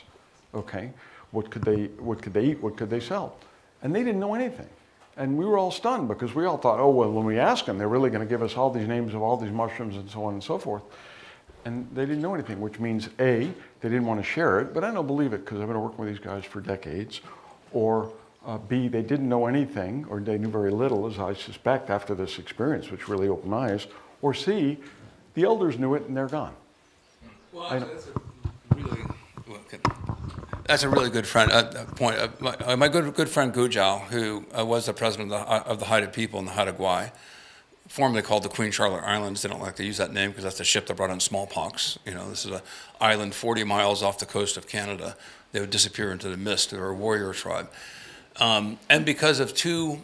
Okay, what could they eat? What could they sell? And they didn't know anything. And we were all stunned because we all thought, oh, well, when we ask them, they're really going to give us all these names of all these mushrooms and so on and so forth. And they didn't know anything, which means A, they didn't want to share it, but I don't believe it because I've been working with these guys for decades. Or B, they didn't know anything, or they knew very little, as I suspect after this experience, which really opened my eyes. Or C, the elders knew it and they're gone.
Well, that's a really, well, That's a really good point. My good friend Giles, who was the president of the Haida people in the Haida Gwaii, formerly called the Queen Charlotte Islands. They don't like to use that name because that's the ship that brought in smallpox. You know, this is an island 40 miles off the coast of Canada. They would disappear into the mist. They were a warrior tribe. And because of two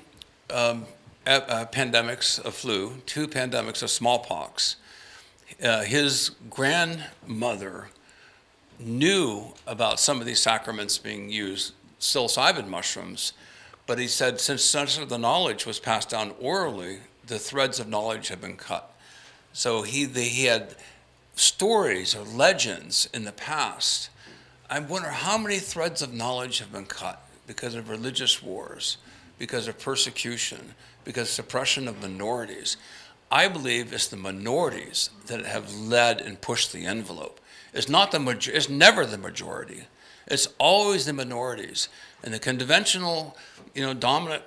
pandemics of flu, two pandemics of smallpox, his grandmother knew about some of these sacraments being used, psilocybin mushrooms, but he said since such of the knowledge was passed down orally, the threads of knowledge have been cut. So he had stories or legends in the past. I wonder how many threads of knowledge have been cut because of religious wars, because of persecution, because of suppression of minorities. I believe it's the minorities that have led and pushed the envelope. It's never the majority. It's always the minorities. And the conventional, dominant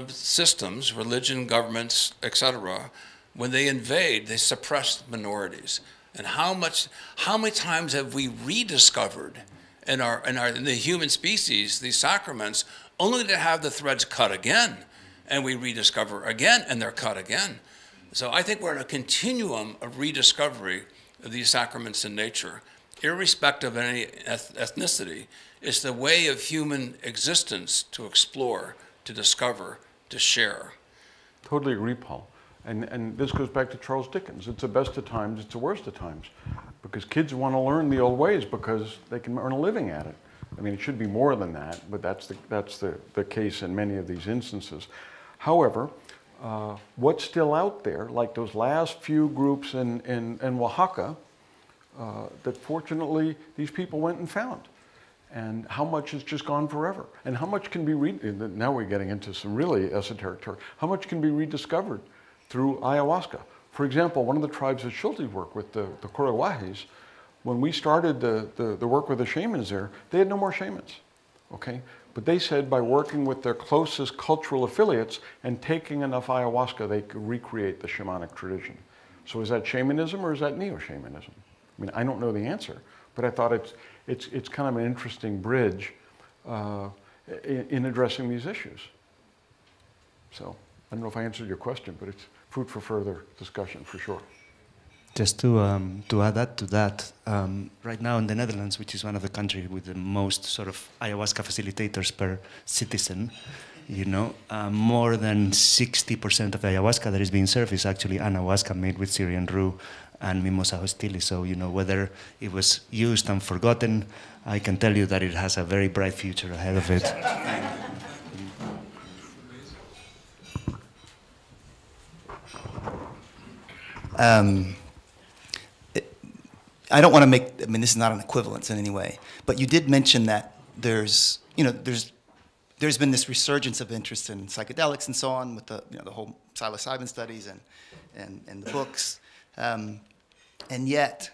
systems, religion, governments, etc., when they invade, they suppress minorities. And how many times have we rediscovered in the human species these sacraments, only to have the threads cut again, and we rediscover again, and they're cut again. So I think we're in a continuum of rediscovery of these sacraments in nature, irrespective of any ethnicity. It's the way of human existence to explore, to discover, to share.
Totally agree, Paul. And this goes back to Charles Dickens. It's the best of times, it's the worst of times. Because kids want to learn the old ways because they can earn a living at it. I mean, it should be more than that, but that's the case in many of these instances. However, what's still out there, like those last few groups in Oaxaca, that fortunately these people went and found. And how much has just gone forever? And how much can be, now we're getting into some really esoteric territory, how much can be rediscovered through ayahuasca? For example, one of the tribes that Schulte worked with, the Corowahis, when we started the work with the shamans there, they had no more shamans, okay? But they said by working with their closest cultural affiliates and taking enough ayahuasca, they could recreate the shamanic tradition. So is that shamanism or is that neo-shamanism? I mean, I don't know the answer, but I thought it's kind of an interesting bridge in addressing these issues. So I don't know if I answered your question, but it's food for further discussion for sure.
Just to add to that, right now in the Netherlands, which is one of the countries with the most sort of ayahuasca facilitators per citizen, more than 60% of the ayahuasca that is being served is actually anahuasca made with Syrian rue and Mimosa hostilis. So, whether it was used and forgotten, I can tell you that it has a very bright future ahead of it.
I don't want to make, this is not an equivalence in any way, but you did mention that there's been this resurgence of interest in psychedelics and so on with the whole psilocybin studies and the books. And yet,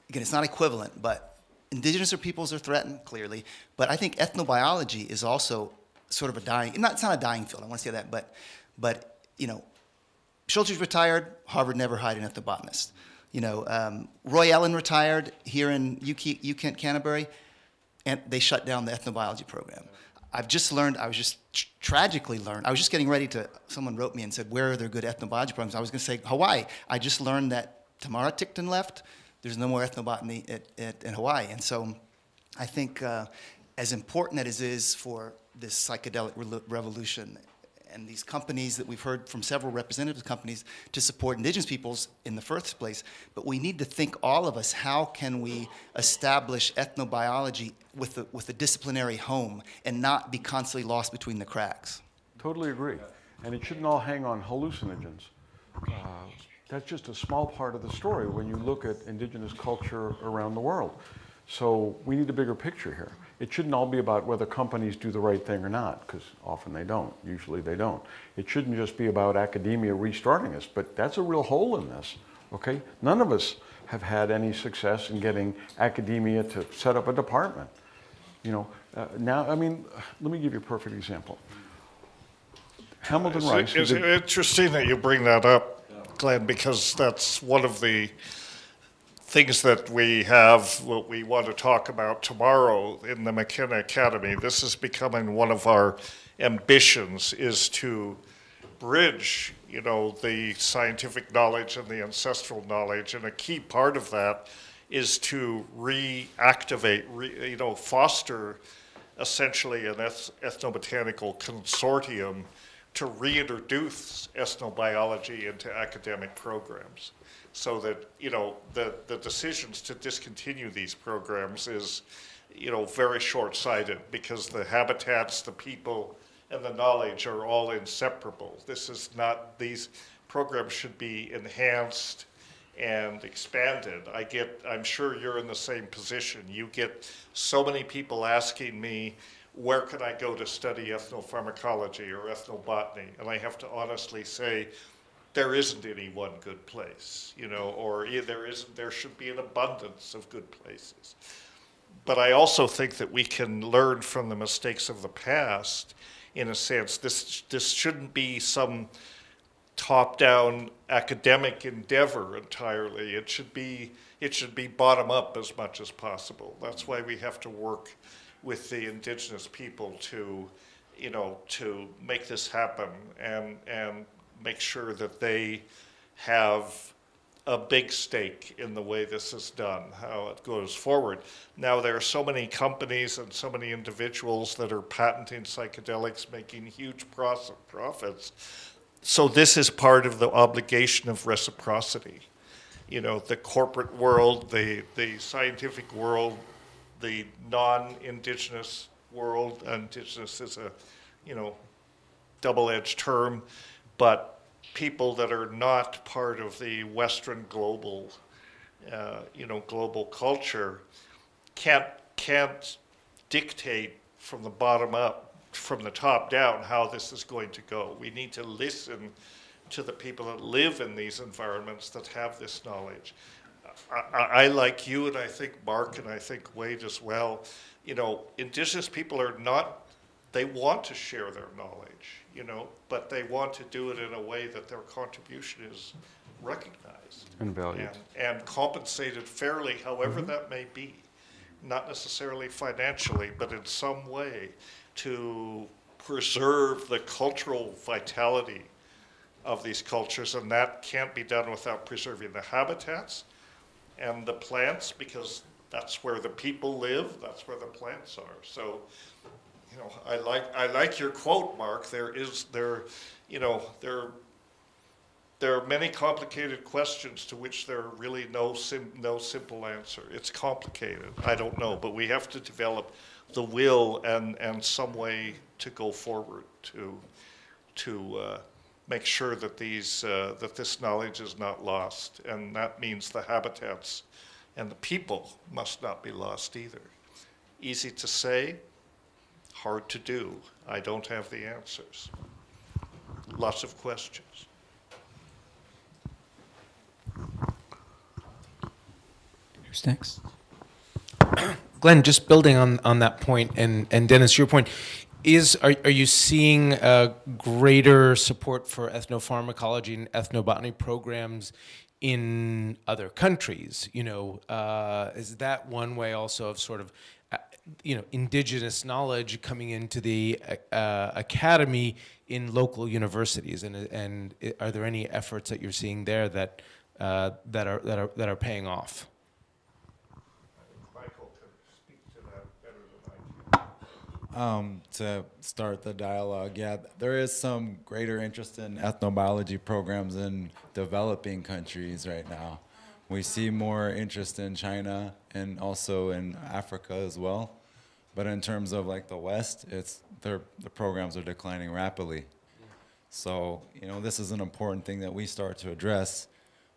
again, it's not equivalent, but indigenous peoples are threatened, clearly. But I think ethnobiology is also sort of it's not a dying field, I want to say that, but Schulte's retired, Harvard never hired an ethnobotanist. Roy Ellen retired here in UKent, Canterbury, and they shut down the ethnobiology program. I've just learned, I was just tragically learned, I was just getting ready to, someone wrote me and said, where are there good ethnobiology programs? I was going to say Hawaii. I just learned that Tamara Tickton left. There's no more ethnobotany in Hawaii. And so I think as important as it is for this psychedelic revolution and these companies that we've heard from several representative companies to support indigenous peoples in the first place, but we need to think, all of us, how can we establish ethnobiology with a disciplinary home and not be constantly lost between the cracks?
Totally agree. And it shouldn't all hang on hallucinogens. That's just a small part of the story when you look at indigenous culture around the world. So we need a bigger picture here. It shouldn't all be about whether companies do the right thing or not, because often they don't. Usually they don't. It shouldn't just be about academia restarting us, but that's a real hole in this, okay? None of us have had any success in getting academia to set up a department. Now, let me give you a perfect example. Hamilton Rice.
It's interesting that you bring that up, Glenn, because that's one of the things that we have, what we want to talk about tomorrow in the McKenna Academy. This is becoming one of our ambitions, is to bridge, the scientific knowledge and the ancestral knowledge, and a key part of that is to reactivate, foster essentially an ethnobotanical consortium to reintroduce ethnobiology into academic programs, so that the decisions to discontinue these programs is very short-sighted, because the habitats, the people, and the knowledge are all inseparable. These programs should be enhanced and expanded. I'm sure you're in the same position. You get so many people asking me, where can I go to study ethnopharmacology or ethnobotany? And I have to honestly say, there isn't any one good place, or there should be an abundance of good places. But I also think that we can learn from the mistakes of the past. In a sense, this shouldn't be some top-down academic endeavor entirely. It should be bottom-up as much as possible. That's why we have to work with the indigenous people to make this happen, and make sure that they have a big stake in the way this is done, how it goes forward. Now, there are so many companies and so many individuals that are patenting psychedelics, making huge profits. So this is part of the obligation of reciprocity. The corporate world, the scientific world, the non-indigenous world. Indigenous is a, double-edged term, but people that are not part of the Western global, global culture can't dictate from the bottom up, from the top down, how this is going to go. We need to listen to the people that live in these environments that have this knowledge. I like you, and I think Mark, and I think Wade as well, indigenous people are not, they want to share their knowledge, but they want to do it in a way that their contribution is recognized
And valued.
and compensated fairly, however that may be. Not necessarily financially, but in some way to preserve the cultural vitality of these cultures, and that can't be done without preserving the habitats and the plants, because that's where the people live, that's where the plants are. So, I like your quote, Mark. There are many complicated questions to which there are really no simple answer. It's complicated. I don't know, but we have to develop the will and some way to go forward to make sure that that this knowledge is not lost, and that means the habitats and the people must not be lost either. Easy to say, hard to do. I don't have the answers. Lots of questions.
Who's next?
Glenn, just building on that point, and Dennis, your point, are you seeing greater support for ethnopharmacology and ethnobotany programs in other countries? Is that one way also of sort of, indigenous knowledge coming into the academy in local universities, and are there any efforts that you're seeing there that are paying off?
To start the dialogue, yeah, there is some greater interest in ethnobiology programs in developing countries right now. We see more interest in China and also in Africa as well. But in terms of like the West, the programs are declining rapidly. So, this is an important thing that we start to address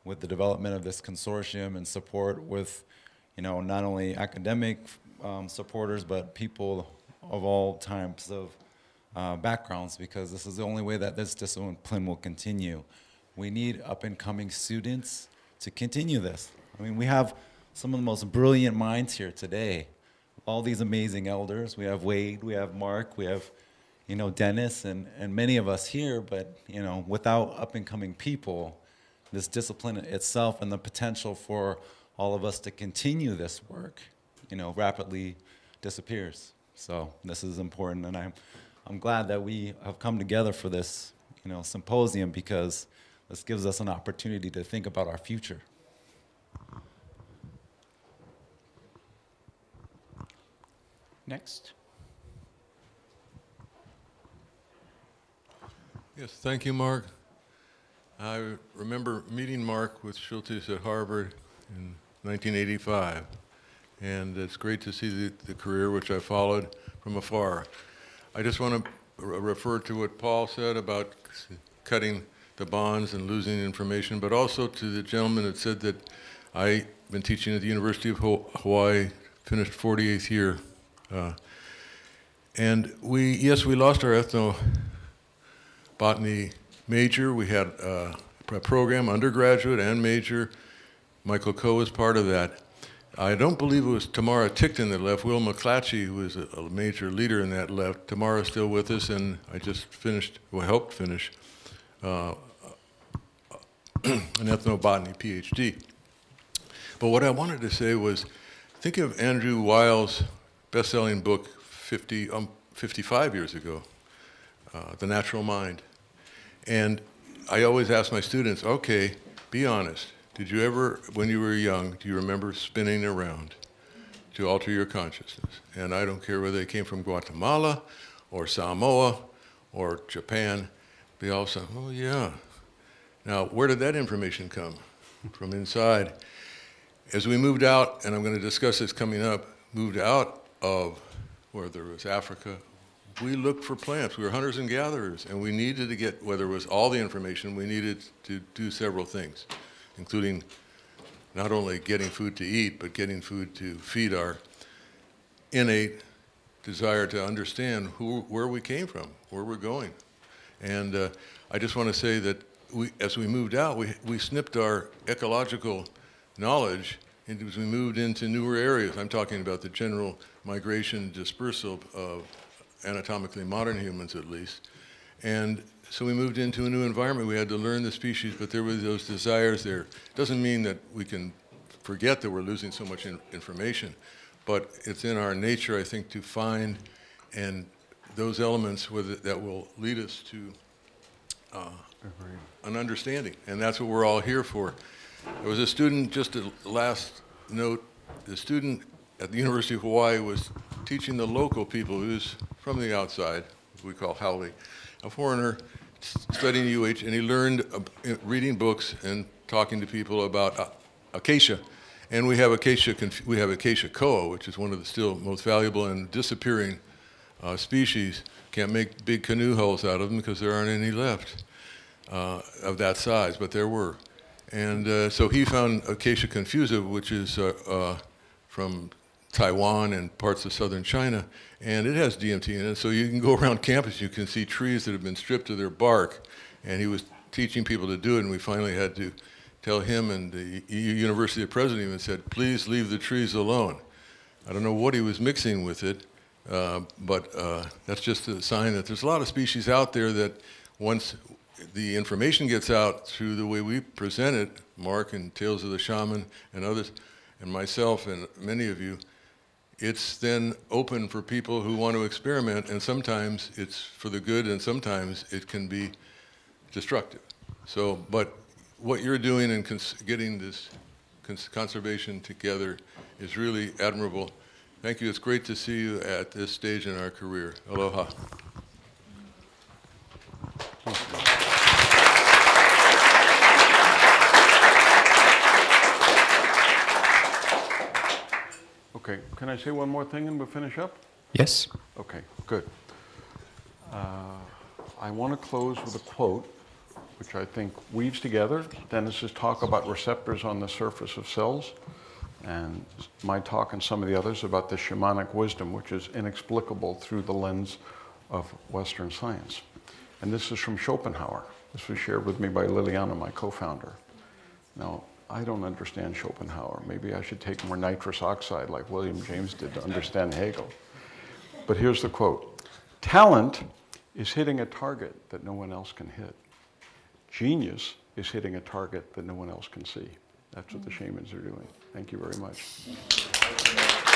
with the development of this consortium and support with, not only academic supporters, but people of all types of backgrounds, because this is the only way that this discipline will continue. We need up-and-coming students to continue this. I mean, we have some of the most brilliant minds here today. All these amazing elders. We have Wade, we have Mark, we have, Dennis, and many of us here, but, without up-and-coming people, this discipline itself and the potential for all of us to continue this work, rapidly disappears. So this is important, and I'm glad that we have come together for this, symposium, because this gives us an opportunity to think about our future.
Next.
Yes, thank you, Mark. I remember meeting Mark with Schultes at Harvard in 1985, and it's great to see the career which I followed from afar. I just want to refer to what Paul said about cutting the bonds and losing information, but also to the gentleman that said that I've been teaching at the University of Hawaii, finished 48th year. And we lost our ethnobotany major. We had a program, undergraduate and major. Michael Coe was part of that. I don't believe it was Tamara Tickton that left. Will McClatchy, who was a major leader in that, left. Tamara's still with us, and I just helped finish an ethnobotany PhD. But what I wanted to say was, think of Andrew Weil's best-selling book 55 years ago, The Natural Mind. And I always ask my students, okay, be honest. Did you ever, when you were young, do you remember spinning around to alter your consciousness? And I don't care whether they came from Guatemala or Samoa or Japan, they all say, oh yeah. Now, where did that information come? From inside. As we moved out, and I'm going to discuss this coming up, moved out of whether it was Africa, we looked for plants. We were hunters and gatherers, and we needed to get, whether it was all the information, we needed to do several things, including not only getting food to eat, but getting food to feed our innate desire to understand where we came from, where we're going. And I just want to say that as we moved out, we snipped our ecological knowledge as we moved into newer areas. I'm talking about the general migration dispersal of anatomically modern humans, at least. And so we moved into a new environment. We had to learn the species, but there were those desires there. Doesn't mean that we can forget that we're losing so much information, but it's in our nature, I think, to find and those elements that will lead us to an understanding, and that's what we're all here for. There was a student, just a last note, the student at the University of Hawaii was teaching the local people who's from the outside, we call haole, a foreigner studying UH, and he learned reading books and talking to people about acacia. And we have acacia koa, which is one of the still most valuable and disappearing species. Can't make big canoe hulls out of them because there aren't any left of that size, but there were. And so he found Acacia confusa, which is from Taiwan and parts of southern China, and it has DMT in it. So you can go around campus, you can see trees that have been stripped of their bark, and he was teaching people to do it, and we finally had to tell him and the university president even said, please leave the trees alone. I don't know what he was mixing with it, but that's just a sign that there's a lot of species out there that once the information gets out through the way we present it, Mark and Tales of the Shaman and others, and myself and many of you, it's then open for people who want to experiment, and sometimes it's for the good and sometimes it can be destructive. So, but what you're doing in getting this conservation together is really admirable. Thank you. It's great to see you at this stage in our career. Aloha.
Okay, can I say one more thing and we'll finish up?
Yes.
Okay, good. I want to close with a quote, which I think weaves together Dennis's talk about receptors on the surface of cells, and my talk and some of the others about the shamanic wisdom, which is inexplicable through the lens of Western science. And this is from Schopenhauer. This was shared with me by Liliana, my co-founder. Now, I don't understand Schopenhauer. Maybe I should take more nitrous oxide like William James did to understand Hegel. But here's the quote. Talent is hitting a target that no one else can hit. Genius is hitting a target that no one else can see. That's what the shamans are doing. Thank you very much.